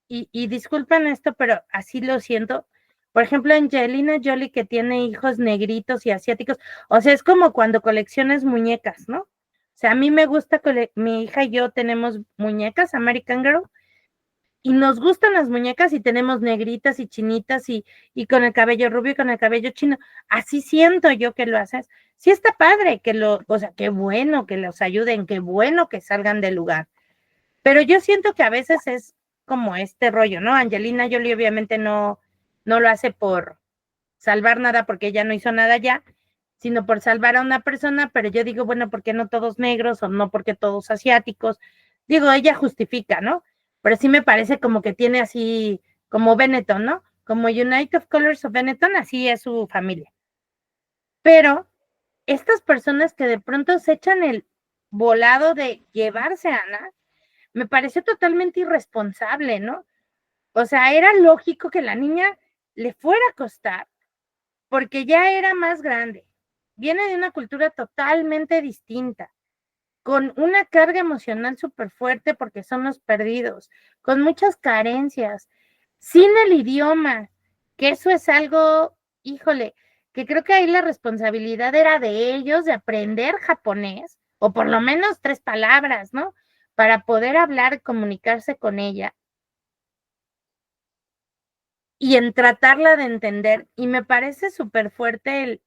y disculpen esto, pero así lo siento. Por ejemplo, Angelina Jolie, que tiene hijos negritos y asiáticos, o sea, es como cuando coleccionas muñecas, ¿no? O sea, a mí me gusta, mi hija y yo tenemos muñecas, American Girl, y nos gustan las muñecas y tenemos negritas y chinitas y con el cabello rubio y con el cabello chino. Así siento yo que lo haces. Sí está padre o sea, qué bueno que los ayuden, qué bueno que salgan del lugar. Pero yo siento que a veces es como este rollo, ¿no? Angelina Jolie obviamente no lo hace por salvar nada porque ella no hizo nada ya, sino por salvar a una persona, pero yo digo, bueno, ¿por qué no todos negros o no porque todos asiáticos? Digo, ella justifica, ¿no? Pero sí me parece como que tiene así, como Benetton, ¿no? Como United of Colors of Benetton, así es su familia. Pero estas personas que de pronto se echan el volado de llevarse a Ana, me pareció totalmente irresponsable, ¿no? O sea, era lógico que la niña le fuera a costar porque ya era más grande, viene de una cultura totalmente distinta, con una carga emocional súper fuerte porque son los perdidos, con muchas carencias, sin el idioma, que eso es algo, híjole, que creo que ahí la responsabilidad era de ellos de aprender japonés, o por lo menos 3 palabras, ¿no? Para poder hablar, comunicarse con ella y en tratarla de entender. Y me parece súper fuerte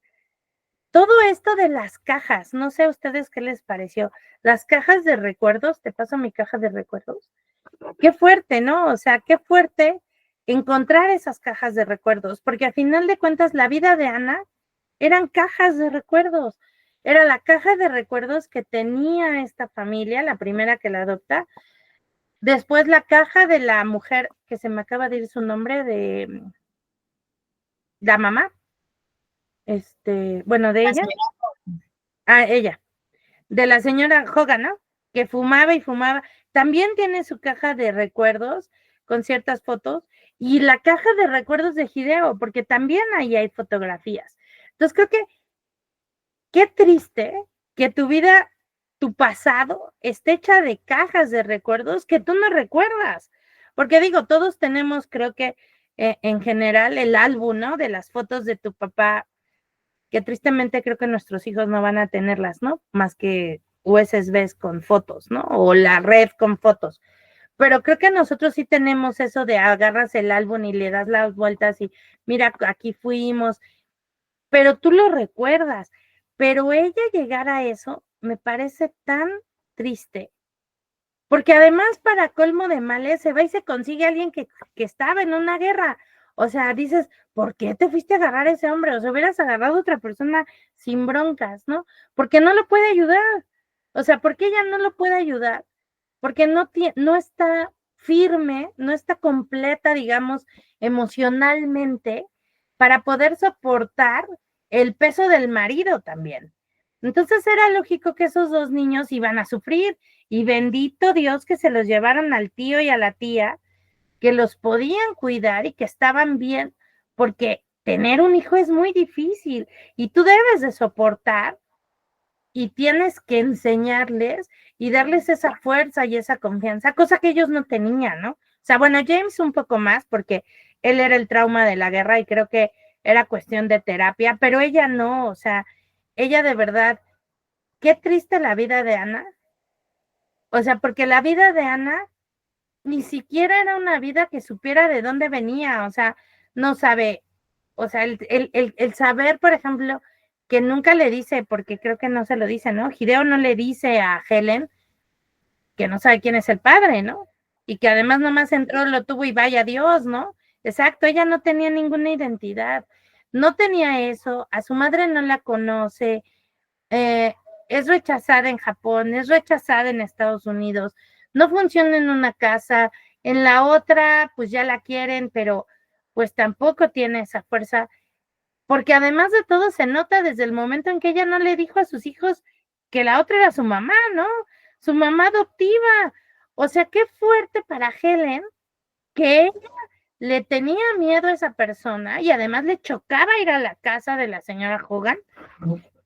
todo esto de las cajas. No sé a ustedes qué les pareció. Las cajas de recuerdos, te paso mi caja de recuerdos. Qué fuerte, ¿no? O sea, qué fuerte encontrar esas cajas de recuerdos, porque a final de cuentas la vida de Ana eran cajas de recuerdos. Era la caja de recuerdos que tenía esta familia, la primera que la adopta. Después la caja de la mujer, que se me acaba de ir su nombre, de la mamá, bueno, de ella. Ella. de la señora Hogan, ¿no? Que fumaba y fumaba. También tiene su caja de recuerdos con ciertas fotos y la caja de recuerdos de Hideo, porque también ahí hay fotografías. Entonces creo que qué triste que tu vida, tu pasado, esté hecha de cajas de recuerdos que tú no recuerdas. Porque digo, todos tenemos, creo que en general, el álbum, ¿no? De las fotos de tu papá, que tristemente creo que nuestros hijos no van a tenerlas, ¿no? Más que USBs con fotos, ¿no? O la red con fotos. Pero creo que nosotros sí tenemos eso de agarras el álbum y le das las vueltas y mira, aquí fuimos, pero tú lo recuerdas. Pero ella llegar a eso me parece tan triste, porque además para colmo de males se va y se consigue a alguien que estaba en una guerra. O sea, dices, ¿por qué te fuiste a agarrar a ese hombre? O sea, hubieras agarrado a otra persona sin broncas, ¿no? Porque no lo puede ayudar. O sea, ¿por qué ella no lo puede ayudar? Porque no está firme, no está completa, digamos, emocionalmente para poder soportar el peso del marido también. Entonces era lógico que esos dos niños iban a sufrir y bendito Dios que se los llevaron al tío y a la tía, que los podían cuidar y que estaban bien, porque tener un hijo es muy difícil y tú debes de soportar y tienes que enseñarles y darles esa fuerza y esa confianza, cosa que ellos no tenían, ¿no? O sea, bueno, James un poco más porque él era el trauma de la guerra y creo que era cuestión de terapia, pero ella no, o sea, ella de verdad, qué triste la vida de Ana. O sea, porque la vida de Ana ni siquiera era una vida que supiera de dónde venía, o sea, no sabe, o sea, el saber, por ejemplo, que nunca le dice, porque creo que no se lo dice, ¿no? Hideo no le dice a Helen que no sabe quién es el padre, ¿no? Y que además nomás entró, lo tuvo y vaya Dios, ¿no? Exacto, ella no tenía ninguna identidad, no tenía eso, a su madre no la conoce, es rechazada en Japón, es rechazada en Estados Unidos, no funciona en una casa, en la otra pues ya la quieren, pero pues tampoco tiene esa fuerza, porque además de todo se nota desde el momento en que ella no le dijo a sus hijos que la otra era su mamá, ¿no? Su mamá adoptiva. O sea, qué fuerte para Helen que ella le tenía miedo a esa persona y además le chocaba ir a la casa de la señora Hogan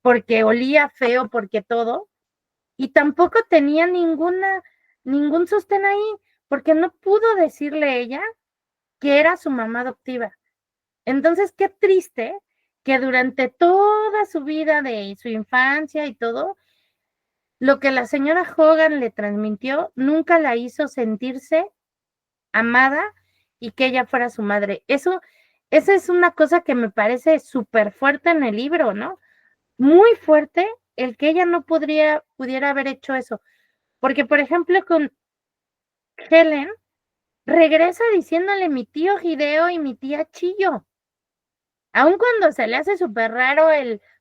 porque olía feo, porque todo, y tampoco tenía ningún sostén ahí, porque no pudo decirle ella que era su mamá adoptiva. Entonces, qué triste que durante toda su vida de su infancia y todo, lo que la señora Hogan le transmitió nunca la hizo sentirse amada y que ella fuera su madre. Esa es una cosa que me parece súper fuerte en el libro, ¿no? Muy fuerte el que ella no pudiera haber hecho eso. Porque, por ejemplo, con Helen, regresa diciéndole mi tío Hideo y mi tía Chillo. Aun cuando se le hace súper raro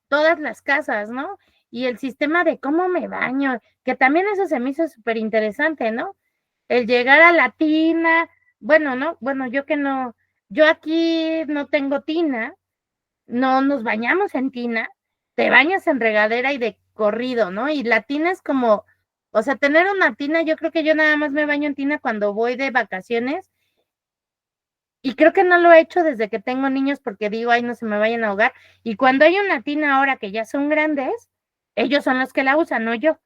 todas las casas, ¿no? Y el sistema de cómo me baño, que también eso se me hizo súper interesante, ¿no? El llegar a la tina, bueno, ¿no? Bueno, yo aquí no tengo tina, no nos bañamos en tina, te bañas en regadera y de corrido, ¿no? Y la tina es como, o sea, tener una tina, yo creo que yo nada más me baño en tina cuando voy de vacaciones y creo que no lo he hecho desde que tengo niños porque digo, ay, no se me vayan a ahogar. Y cuando hay una tina ahora que ya son grandes, ellos son los que la usan, no yo.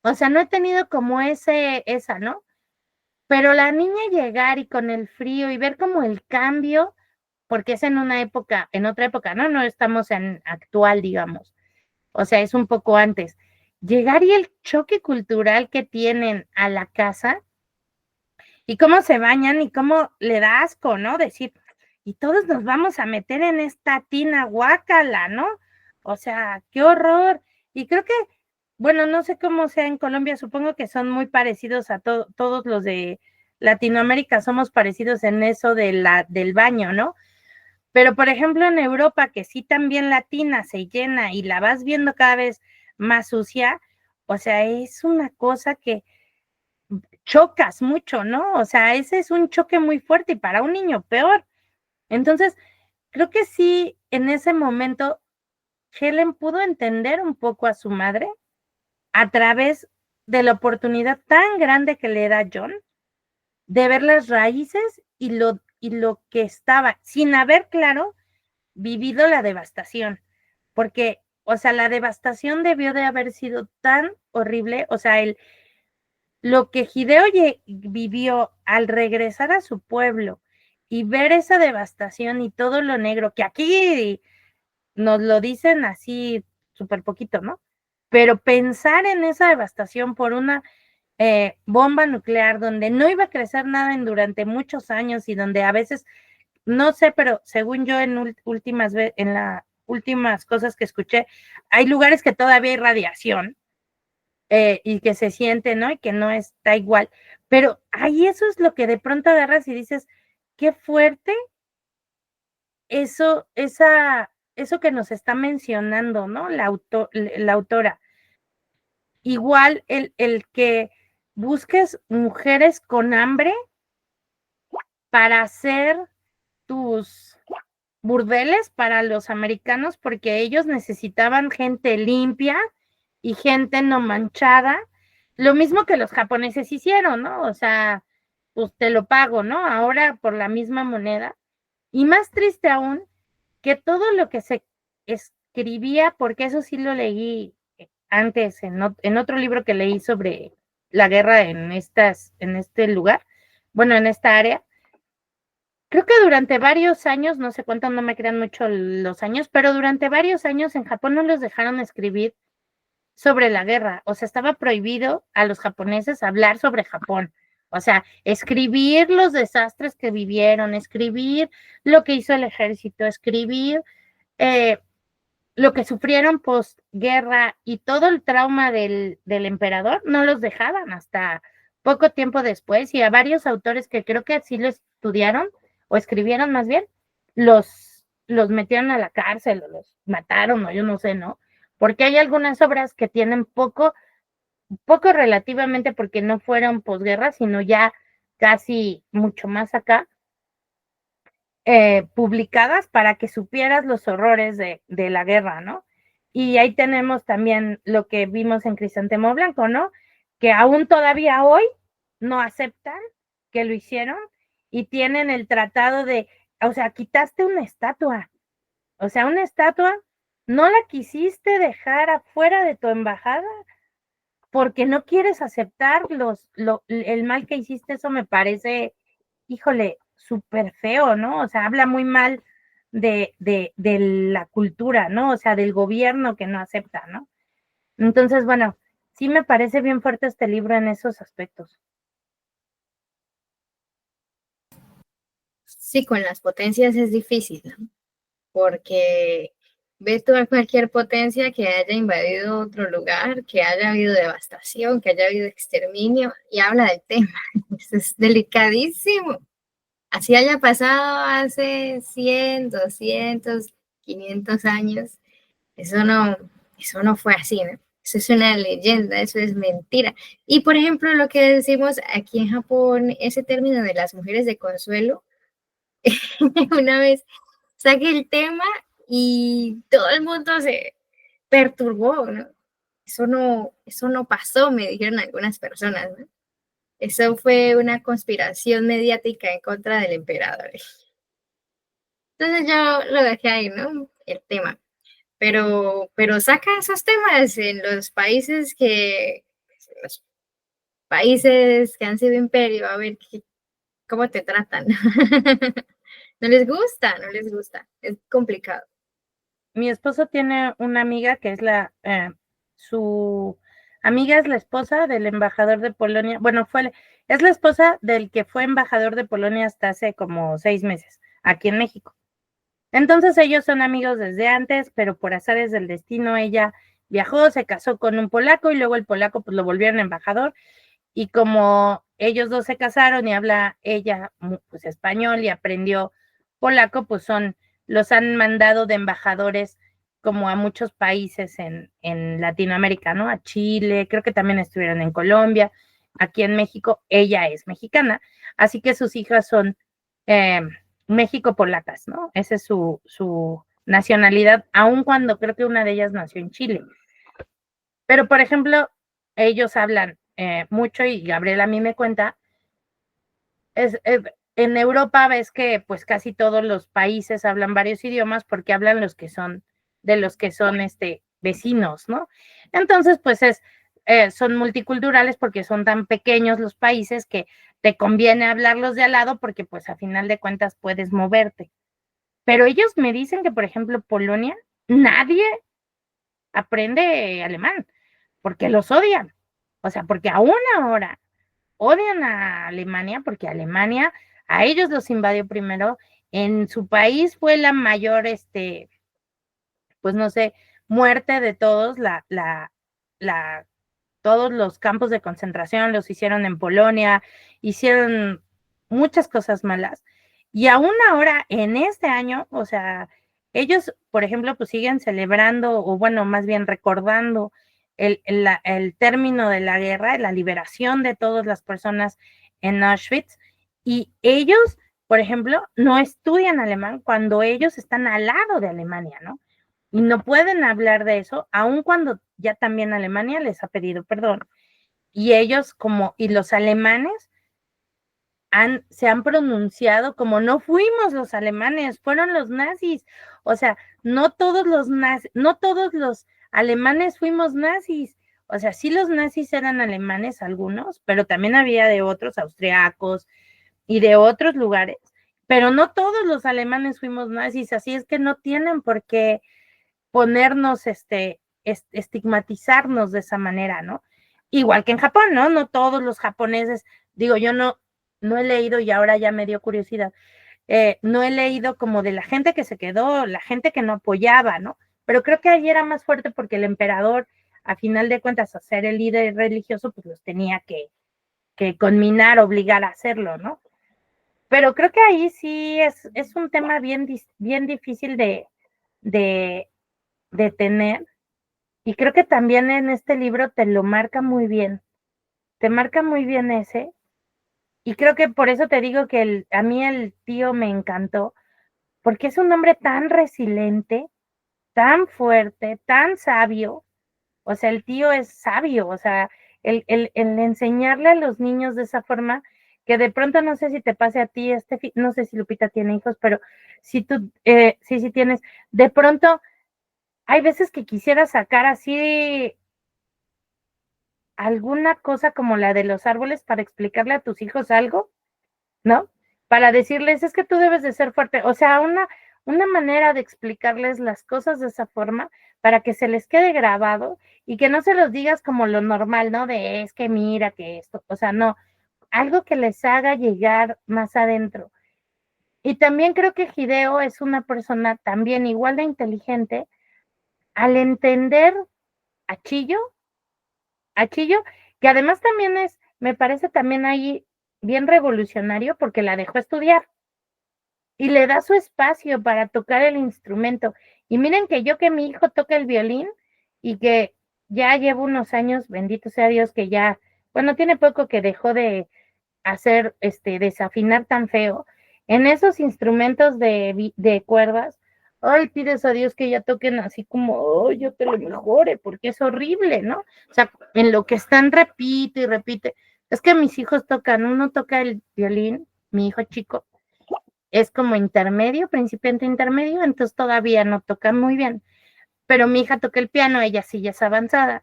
O sea, no he tenido como esa, ¿no? Pero la niña llegar y con el frío y ver como el cambio, porque es en otra época, ¿no? No estamos en actual, digamos. O sea, es un poco antes. Llegar y el choque cultural que tienen a la casa y cómo se bañan y cómo le da asco, ¿no? Decir, y todos nos vamos a meter en esta tina guácala, ¿no? O sea, qué horror. Y creo que, bueno, no sé cómo sea en Colombia, supongo que son muy parecidos a todos los de Latinoamérica, somos parecidos en eso del baño, ¿no? Pero, por ejemplo, en Europa, que sí también la tina se llena y la vas viendo cada vez más sucia, o sea, es una cosa que chocas mucho, ¿no? O sea, ese es un choque muy fuerte y para un niño peor. Entonces, creo que sí, en ese momento, Helen pudo entender un poco a su madre, a través de la oportunidad tan grande que le da John de ver las raíces y lo que estaba, sin haber, claro, vivido la devastación, porque, o sea, la devastación debió de haber sido tan horrible, o sea, lo que Hideo vivió al regresar a su pueblo y ver esa devastación y todo lo negro, que aquí nos lo dicen así súper poquito, ¿no? Pero pensar en esa devastación por una bomba nuclear donde no iba a crecer nada durante muchos años y donde a veces, no sé, pero según yo en las últimas cosas que escuché, hay lugares que todavía hay radiación y que se siente, ¿no? Y que no está igual. Pero ahí eso es lo que de pronto agarras y dices, qué fuerte eso que nos está mencionando, ¿no? La autora. Igual el que busques mujeres con hambre para hacer tus burdeles para los americanos, porque ellos necesitaban gente limpia y gente no manchada, lo mismo que los japoneses hicieron, ¿no? O sea, pues te lo pago, ¿no? Ahora por la misma moneda. Y más triste aún, que todo lo que se escribía, porque eso sí lo leí antes en otro libro que leí sobre la guerra en este lugar, bueno, en esta área. Creo que durante varios años, no sé cuánto, no me crean mucho los años, pero durante varios años en Japón no los dejaron escribir sobre la guerra. O sea, estaba prohibido a los japoneses hablar sobre Japón. O sea, escribir los desastres que vivieron, escribir lo que hizo el ejército, escribir lo que sufrieron posguerra y todo el trauma del emperador, no los dejaban hasta poco tiempo después. Y a varios autores que creo que sí lo estudiaron o escribieron más bien, los metieron a la cárcel o los mataron o yo no sé, ¿no? Porque hay algunas obras que tienen poco relativamente porque no fueron posguerra, sino ya casi mucho más acá, publicadas para que supieras los horrores de la guerra, ¿no? Y ahí tenemos también lo que vimos en Crisantemo Blanco, ¿no? Que aún todavía hoy no aceptan que lo hicieron y tienen el tratado de, o sea, quitaste una estatua, o sea, una estatua, no la quisiste dejar afuera de tu embajada porque no quieres aceptar el mal que hiciste. Eso me parece, híjole, súper feo, ¿no? O sea, habla muy mal de la cultura, ¿no? O sea, del gobierno que no acepta, ¿no? Entonces, bueno, sí me parece bien fuerte este libro en esos aspectos. Sí, con las potencias es difícil, ¿no? Porque ves tú a cualquier potencia que haya invadido otro lugar, que haya habido devastación, que haya habido exterminio, y habla del tema. Eso es delicadísimo. Así haya pasado hace 100, 200, 500 años, eso no fue así, ¿no? Eso es una leyenda, eso es mentira. Y por ejemplo, lo que decimos aquí en Japón, ese término de las mujeres de consuelo, una vez saqué el tema y todo el mundo se perturbó, ¿no? Eso no pasó, me dijeron algunas personas, ¿no? Eso fue una conspiración mediática en contra del emperador. Entonces yo lo dejé ahí, ¿no? El tema. Pero saca esos temas en los países que han sido imperio, a ver cómo te tratan. No les gusta, no les gusta. Es complicado. Mi esposo tiene una amiga que es su amiga es la esposa del embajador de Polonia. Bueno, es la esposa del que fue embajador de Polonia hasta hace como 6 meses, aquí en México. Entonces ellos son amigos desde antes, pero por azares del destino ella viajó, se casó con un polaco y luego el polaco pues lo volvieron embajador, y como ellos dos se casaron y habla ella pues español y aprendió polaco, pues los han mandado de embajadores como a muchos países en Latinoamérica, ¿no? A Chile, creo que también estuvieron en Colombia, aquí en México, ella es mexicana, así que sus hijas son México-polacas, ¿no? Esa es su nacionalidad, aun cuando creo que una de ellas nació en Chile. Pero, por ejemplo, ellos hablan mucho, y Gabriela a mí me cuenta, en Europa ves que pues casi todos los países hablan varios idiomas porque hablan los que son vecinos, ¿no? Entonces, pues son multiculturales porque son tan pequeños los países que te conviene hablarlos de al lado porque pues a final de cuentas puedes moverte. Pero ellos me dicen que, por ejemplo, Polonia, nadie aprende alemán porque los odian. O sea, porque aún ahora odian a Alemania porque Alemania a ellos los invadió primero. En su país fue la mayor, pues no sé, muerte de todos, todos los campos de concentración los hicieron en Polonia, hicieron muchas cosas malas. Y aún ahora, en este año, o sea, ellos, por ejemplo, pues siguen celebrando, o bueno, más bien recordando el término de la guerra, la liberación de todas las personas en Auschwitz, y ellos, por ejemplo, no estudian alemán cuando ellos están al lado de Alemania, ¿no? Y no pueden hablar de eso, aun cuando ya también Alemania les ha pedido perdón. Y ellos y los alemanes se han pronunciado como no fuimos los alemanes, fueron los nazis. O sea, no todos los alemanes fuimos nazis. O sea, sí los nazis eran alemanes algunos, pero también había de otros austriacos y de otros lugares. Pero no todos los alemanes fuimos nazis, así es que no tienen por qué ponernos, estigmatizarnos de esa manera, ¿no? Igual que en Japón, ¿no? No todos los japoneses, digo, yo no he leído, y ahora ya me dio curiosidad, no he leído como de la gente que se quedó, la gente que no apoyaba, ¿no? Pero creo que ahí era más fuerte porque el emperador, a final de cuentas, a ser el líder religioso, pues los tenía que conminar, obligar a hacerlo, ¿no? Pero creo que ahí sí es un tema bien difícil de tener, y creo que también en este libro te lo marca muy bien, y creo que por eso te digo que a mí el tío me encantó, porque es un hombre tan resiliente, tan fuerte, tan sabio. O sea, el tío es sabio, o sea, el enseñarle a los niños de esa forma, que de pronto no sé si te pase a ti, no sé si Lupita tiene hijos, pero si tú, sí tienes, de pronto hay veces que quisiera sacar así alguna cosa como la de los árboles para explicarle a tus hijos algo, ¿no? Para decirles, es que tú debes de ser fuerte. O sea, una manera de explicarles las cosas de esa forma para que se les quede grabado y que no se los digas como lo normal, ¿no? De es que mira que esto, o sea, no, algo que les haga llegar más adentro. Y también creo que Hideo es una persona también igual de inteligente al entender a Chillo, que además también me parece también ahí bien revolucionario porque la dejó estudiar y le da su espacio para tocar el instrumento. Y miren que mi hijo toca el violín y que ya llevo unos años, bendito sea Dios, que ya, bueno, tiene poco que dejó de hacer, desafinar tan feo. En esos instrumentos de cuerdas, ay, pides a Dios que ya toquen así como, oh, yo te lo mejore, porque es horrible, ¿no? O sea, en lo que están repite y repite. Es que mis hijos uno toca el violín, mi hijo chico, es como intermedio, principiante intermedio, entonces todavía no toca muy bien. Pero mi hija toca el piano, ella sí ya es avanzada.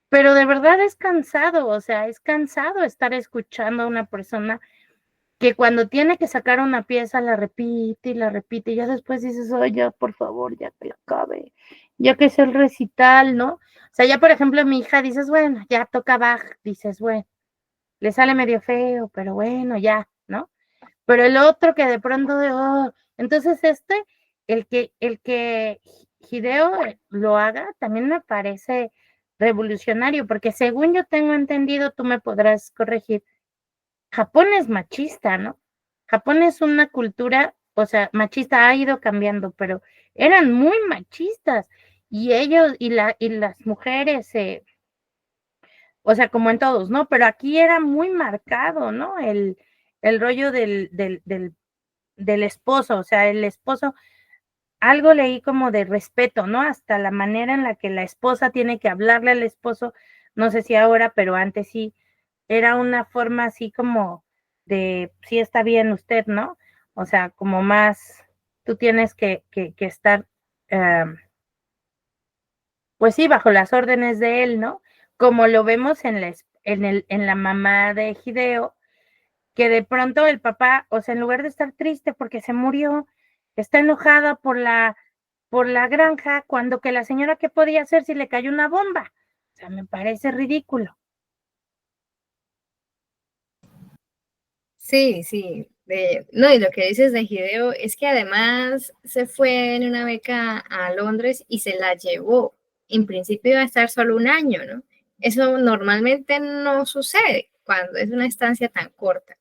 Pero de verdad es cansado, o sea, es cansado estar escuchando a una persona que cuando tiene que sacar una pieza la repite y ya después dices, oye, por favor, ya que acabe, ya que es el recital, ¿no? O sea, ya por ejemplo mi hija dices, bueno, ya toca Bach, dices, bueno, le sale medio feo, pero bueno, ya, ¿no? Pero el otro que de pronto, entonces el que Hideo lo haga, también me parece revolucionario, porque según yo tengo entendido, tú me podrás corregir, Japón es machista, ¿no? Japón es una cultura, o sea, machista ha ido cambiando, pero eran muy machistas, y ellos y las mujeres, o sea, como en todos, ¿no? Pero aquí era muy marcado, ¿no? El rollo del esposo, o sea, el esposo, algo leí como de respeto, ¿no? Hasta la manera en la que la esposa tiene que hablarle al esposo no sé si ahora, pero antes sí, era una forma así como de, sí está bien usted, ¿no? O sea, como más, tú tienes que estar, pues sí, bajo las órdenes de él, ¿no? Como lo vemos en la mamá de Hideo, que de pronto el papá, o sea, en lugar de estar triste porque se murió, está enojada por la granja, cuando que la señora, ¿qué podía hacer si le cayó una bomba? O sea, me parece ridículo. Sí, sí. No, y lo que dices de Hideo es que además se fue en una beca a Londres y se la llevó. En principio iba a estar solo un año, ¿no? Eso normalmente no sucede cuando es una estancia tan corta.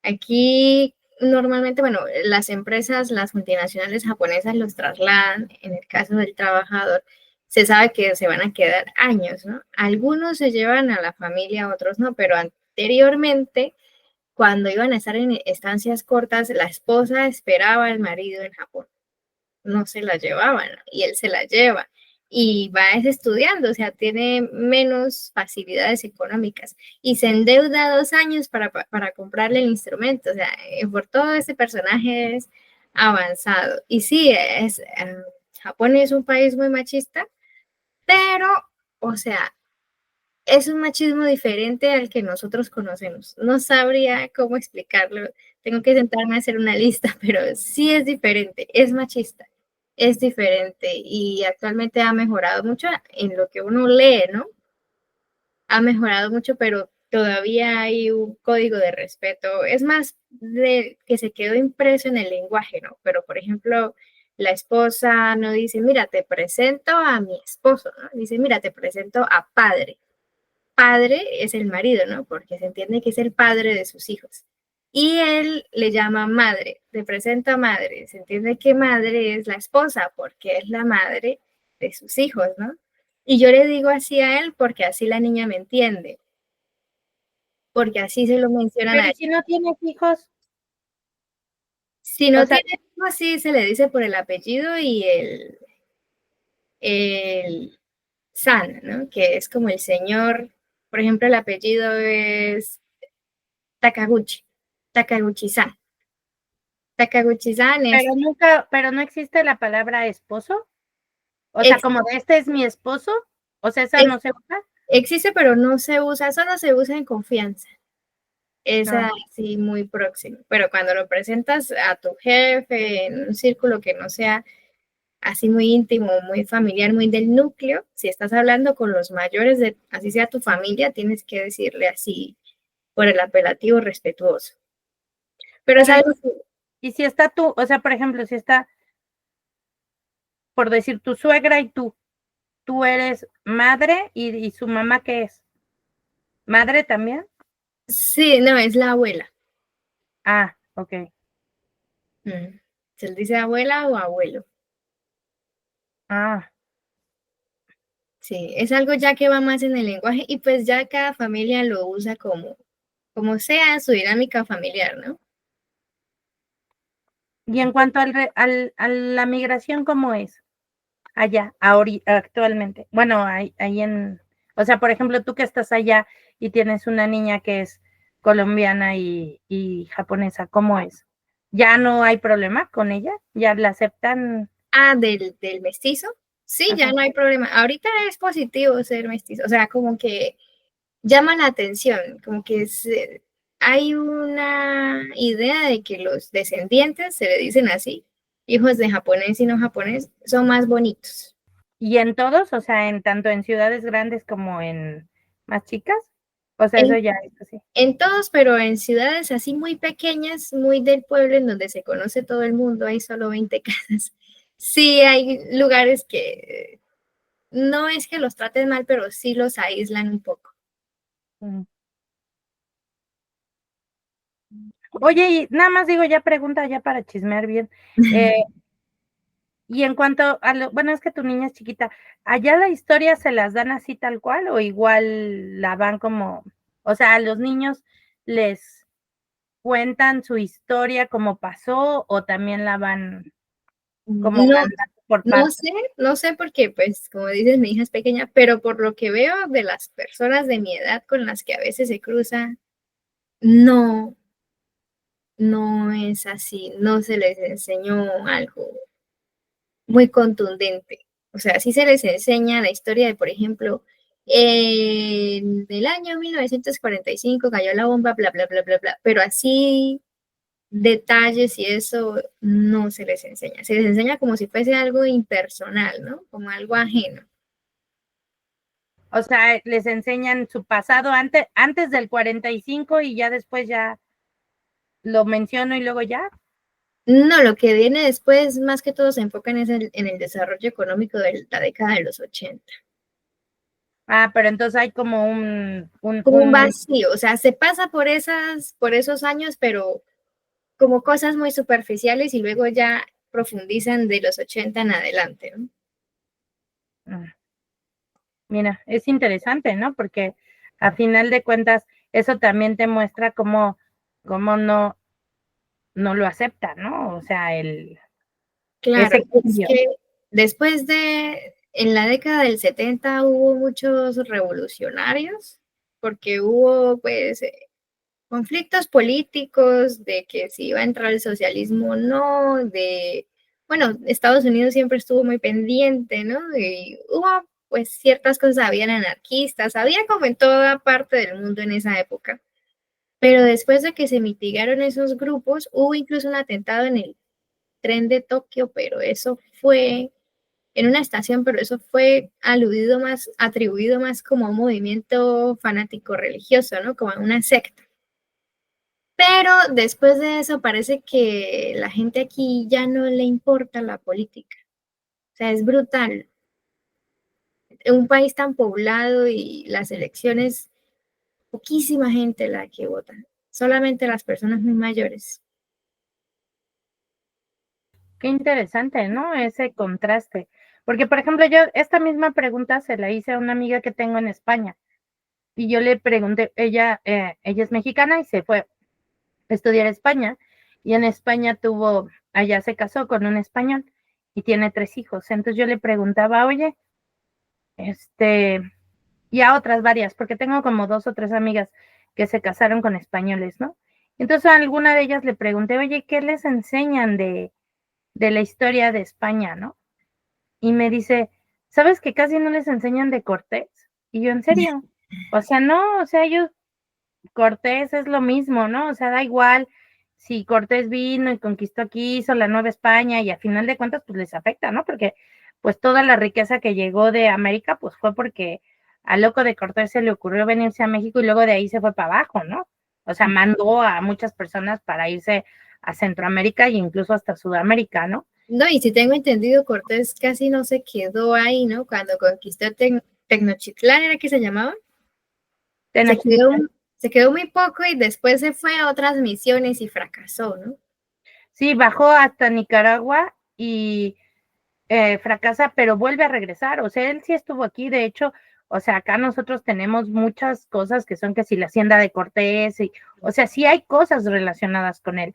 Aquí normalmente, bueno, las empresas, las multinacionales japonesas los trasladan, en el caso del trabajador, se sabe que se van a quedar años, ¿no? Algunos se llevan a la familia, otros no, pero anteriormente, cuando iban a estar en estancias cortas, la esposa esperaba al marido en Japón, no se la llevaban, ¿no? Y él se la lleva y va estudiando, o sea, tiene menos facilidades económicas y se endeuda 2 años para comprarle el instrumento, o sea, por todo ese personaje es avanzado. Y sí, Japón es un país muy machista, pero, o sea, es un machismo diferente al que nosotros conocemos. No sabría cómo explicarlo. Tengo que sentarme a hacer una lista, pero sí es diferente, es machista, es diferente y actualmente ha mejorado mucho en lo que uno lee, ¿no? Ha mejorado mucho, pero todavía hay un código de respeto. Es más de que se quedó impreso en el lenguaje, ¿no? Pero, por ejemplo, la esposa no dice, mira, te presento a mi esposo, ¿no? Dice, mira, te presento a padre. Padre es el marido, ¿no? Porque se entiende que es el padre de sus hijos. Y él le llama madre, le presenta madre. Se entiende que madre es la esposa, porque es la madre de sus hijos, ¿no? Y yo le digo así a él porque así la niña me entiende, porque así se lo mencionan a Pero ¿y él. si no tienes hijos? Si O no sea, tiene hijos, sí se le dice por el apellido y el san, ¿no? Que es como el señor, por ejemplo, el apellido es Takaguchi, Takaguchi-san. Takaguchi-san es, pero no existe la palabra esposo. O sea, ex- como de este es mi esposo, o sea, esa ex- no se usa. existe, pero no se usa, solo se usa en confianza. Es Ah, así muy próximo. Pero cuando lo presentas a tu jefe en un círculo que no sea así muy íntimo, muy familiar, muy del núcleo, si estás hablando con los mayores de, así sea tu familia, tienes que decirle así por el apelativo respetuoso. Pero es pero algo que y si está tú, o sea, por ejemplo, si está, por decir, tu suegra y tú eres madre y su mamá, ¿qué es? ¿Madre también? sí, no, es la abuela. Ah, ok. Se le dice abuela o abuelo. Ah, Sí, es algo ya que va más en el lenguaje y pues ya cada familia lo usa como sea su dinámica familiar, ¿no? y en cuanto a la migración, ¿cómo es allá, actualmente? Bueno, ahí o sea, por ejemplo, tú que estás allá y tienes una niña que es colombiana y japonesa, ¿cómo es? ¿Ya no hay problema con ella? ¿Ya la aceptan? Ah, del mestizo. Sí, ya Ajá. no hay problema. Ahorita es positivo ser mestizo, o sea, como que llama la atención, como que hay una idea de que los descendientes, se le dicen así, hijos de japonés y no japonés, son más bonitos. ¿Y en todos? O sea, en tanto en ciudades grandes como en más chicas. O sea, eso En ya es así. En todos, pero en ciudades así muy pequeñas, muy del pueblo, en donde se conoce todo el mundo, hay solo 20 casas. Sí, hay lugares que no es que los traten mal, pero sí los aíslan un poco. Mm. Oye, y nada más digo, ya pregunta ya para chismear bien. Eh, y en cuanto a bueno, es que tu niña es chiquita, ¿allá la historia se las dan así tal cual o igual la van como, o sea, a los niños les cuentan su historia como pasó o también la van como No, mandando? por No partes. sé, no sé porque, pues, como dices, mi hija es pequeña, pero por lo que veo de las personas de mi edad con las que a veces se cruza, no, no es así, no se les enseñó algo muy contundente. O sea, sí se les enseña la historia de, por ejemplo, en el año 1945 cayó la bomba, bla, bla, bla, bla, bla, pero así detalles y eso no se les enseña. Se les enseña como si fuese algo impersonal, ¿no? Como algo ajeno. O sea, les enseñan su pasado antes del 45 y ya después ya lo menciono y luego ya. No, lo que viene después, más que todo, se enfocan es en el desarrollo económico de la década de los 80. Ah, pero entonces hay como Como un vacío, o sea, se pasa por esos años, pero como cosas muy superficiales y luego ya profundizan de los 80 en adelante, ¿no? Mira, es interesante, ¿no? Porque a final de cuentas, eso también te muestra cómo no lo acepta, ¿no? O sea, Claro, ese es cambio. que después en la década del 70 hubo muchos revolucionarios, porque hubo pues conflictos políticos de que si iba a entrar el socialismo o no, bueno, Estados Unidos siempre estuvo muy pendiente, ¿no? Y hubo pues ciertas cosas, habían anarquistas, había como en toda parte del mundo en esa época. Pero después de que se mitigaron esos grupos, hubo incluso un atentado en el tren de Tokio, pero eso fue en una estación, pero eso fue atribuido más como a un movimiento fanático religioso, ¿no? Como a una secta. Pero después de eso parece que la gente aquí ya no le importa la política. O sea, es brutal. En un país tan poblado y las elecciones, poquísima gente la que vota, solamente las personas muy mayores. Qué interesante, ¿no? Ese contraste. Porque, por ejemplo, yo esta misma pregunta se la hice a una amiga que tengo en España y yo le pregunté, ella es mexicana y se fue a estudiar a España y en España allá se casó con un español y tiene 3 hijos. Entonces yo le preguntaba, oye, y a otras varias, porque tengo como 2 o 3 amigas que se casaron con españoles, ¿no? Entonces a alguna de ellas le pregunté, oye, ¿qué les enseñan de la historia de España, no? Y me dice, ¿sabes que casi no les enseñan de Cortés? Y yo, ¿en serio? O sea, no, o sea, Cortés es lo mismo, ¿no? O sea, da igual si Cortés vino y conquistó aquí, hizo la Nueva España y a final de cuentas, pues les afecta, ¿no? Porque pues toda la riqueza que llegó de América, pues fue porque al loco de Cortés se le ocurrió venirse a México y luego de ahí se fue para abajo, ¿no? O sea, mandó a muchas personas para irse a Centroamérica e incluso hasta Sudamérica, ¿no? No, y si tengo entendido, Cortés casi no se quedó ahí, ¿no? Cuando conquistó Tenochtitlán, ¿era que se llamaba? Se quedó, se quedó muy poco y después se fue a otras misiones y fracasó, ¿no? Sí, bajó hasta Nicaragua y fracasa, pero vuelve a regresar. O sea, él sí estuvo aquí. De hecho, o sea, acá nosotros tenemos muchas cosas que son que si la hacienda de Cortés, o sea, sí hay cosas relacionadas con él.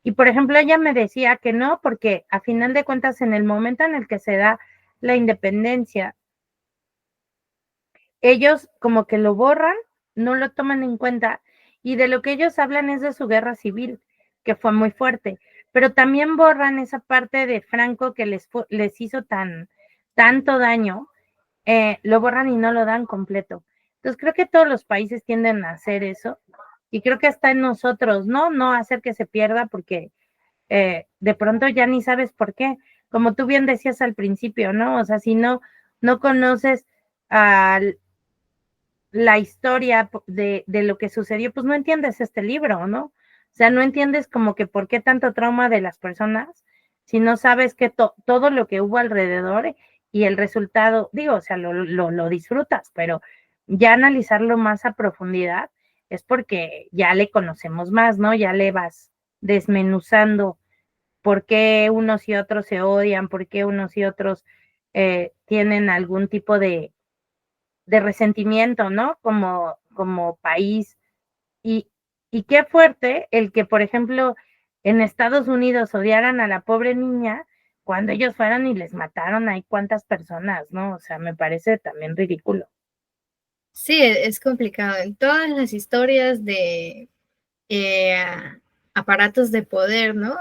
Y por ejemplo, ella me decía que no, porque a final de cuentas, en el momento en el que se da la independencia, ellos como que lo borran, no lo toman en cuenta, y de lo que ellos hablan es de su guerra civil, que fue muy fuerte, pero también borran esa parte de Franco que les hizo tanto daño, lo borran y no lo dan completo. Entonces creo que todos los países tienden a hacer eso, y creo que está en nosotros, ¿no? No hacer que se pierda porque de pronto ya ni sabes por qué. Como tú bien decías al principio, ¿no? O sea, si no conoces al la historia de lo que sucedió, pues no entiendes este libro, ¿no? O sea, no entiendes como que por qué tanto trauma de las personas si no sabes que todo lo que hubo alrededor y el resultado, digo, o sea, lo disfrutas, pero ya analizarlo más a profundidad es porque ya le conocemos más, ¿no? Ya le vas desmenuzando por qué unos y otros se odian, por qué unos y otros tienen algún tipo de resentimiento, ¿no? Como país. Y, y qué fuerte el que, por ejemplo, en Estados Unidos odiaran a la pobre niña, cuando ellos fueron y les mataron ahí cuántas personas, ¿no? O sea, me parece también ridículo. Sí, es complicado. En todas las historias de eh, aparatos de poder, ¿no?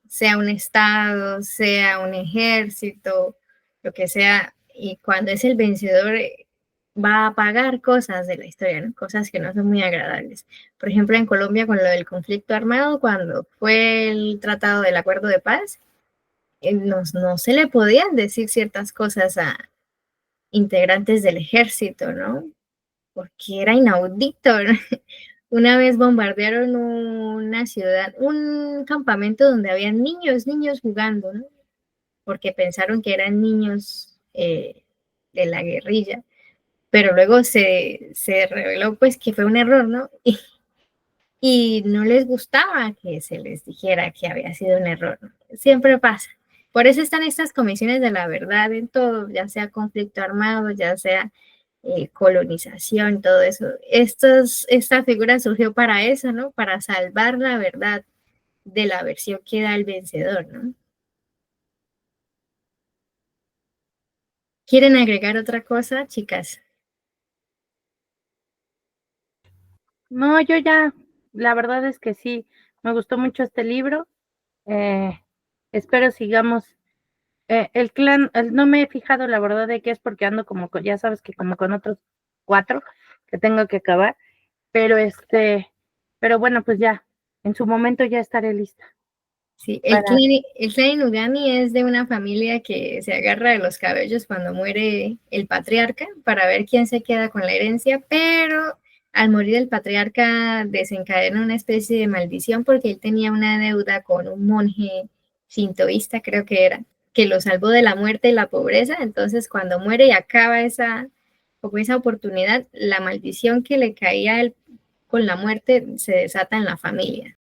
Sea un estado, sea un ejército, lo que sea, y cuando es el vencedor va a pagar cosas de la historia, ¿no? Cosas que no son muy agradables. Por ejemplo, en Colombia con lo del conflicto armado, cuando fue el tratado del acuerdo de paz, no se le podían decir ciertas cosas a integrantes del ejército, ¿no? Porque era inaudito, ¿no? Una vez bombardearon una ciudad, un campamento donde habían niños jugando, ¿no? Porque pensaron que eran niños de la guerrilla, pero luego se reveló pues que fue un error, ¿no? Y no les gustaba que se les dijera que había sido un error, ¿no? Siempre pasa. Por eso están estas comisiones de la verdad en todo, ya sea conflicto armado, ya sea colonización, todo eso. Esta figura surgió para eso, ¿no? Para salvar la verdad de la versión que da el vencedor, ¿no? ¿Quieren agregar otra cosa, chicas? No, yo ya, la verdad es que sí, me gustó mucho este libro. Espero sigamos. El clan, no me he fijado la verdad de qué es porque ando como, ya sabes que como con otros 4 que tengo que acabar, pero pero bueno, pues ya, en su momento ya estaré lista. Sí, Para, el clan Inugami es de una familia que se agarra de los cabellos cuando muere el patriarca para ver quién se queda con la herencia, pero al morir el patriarca desencadena una especie de maldición porque él tenía una deuda con un monje sintoísta, creo que era, que lo salvó de la muerte y la pobreza. Entonces, cuando muere y acaba como esa oportunidad, la maldición que le caía a él con la muerte se desata en la familia.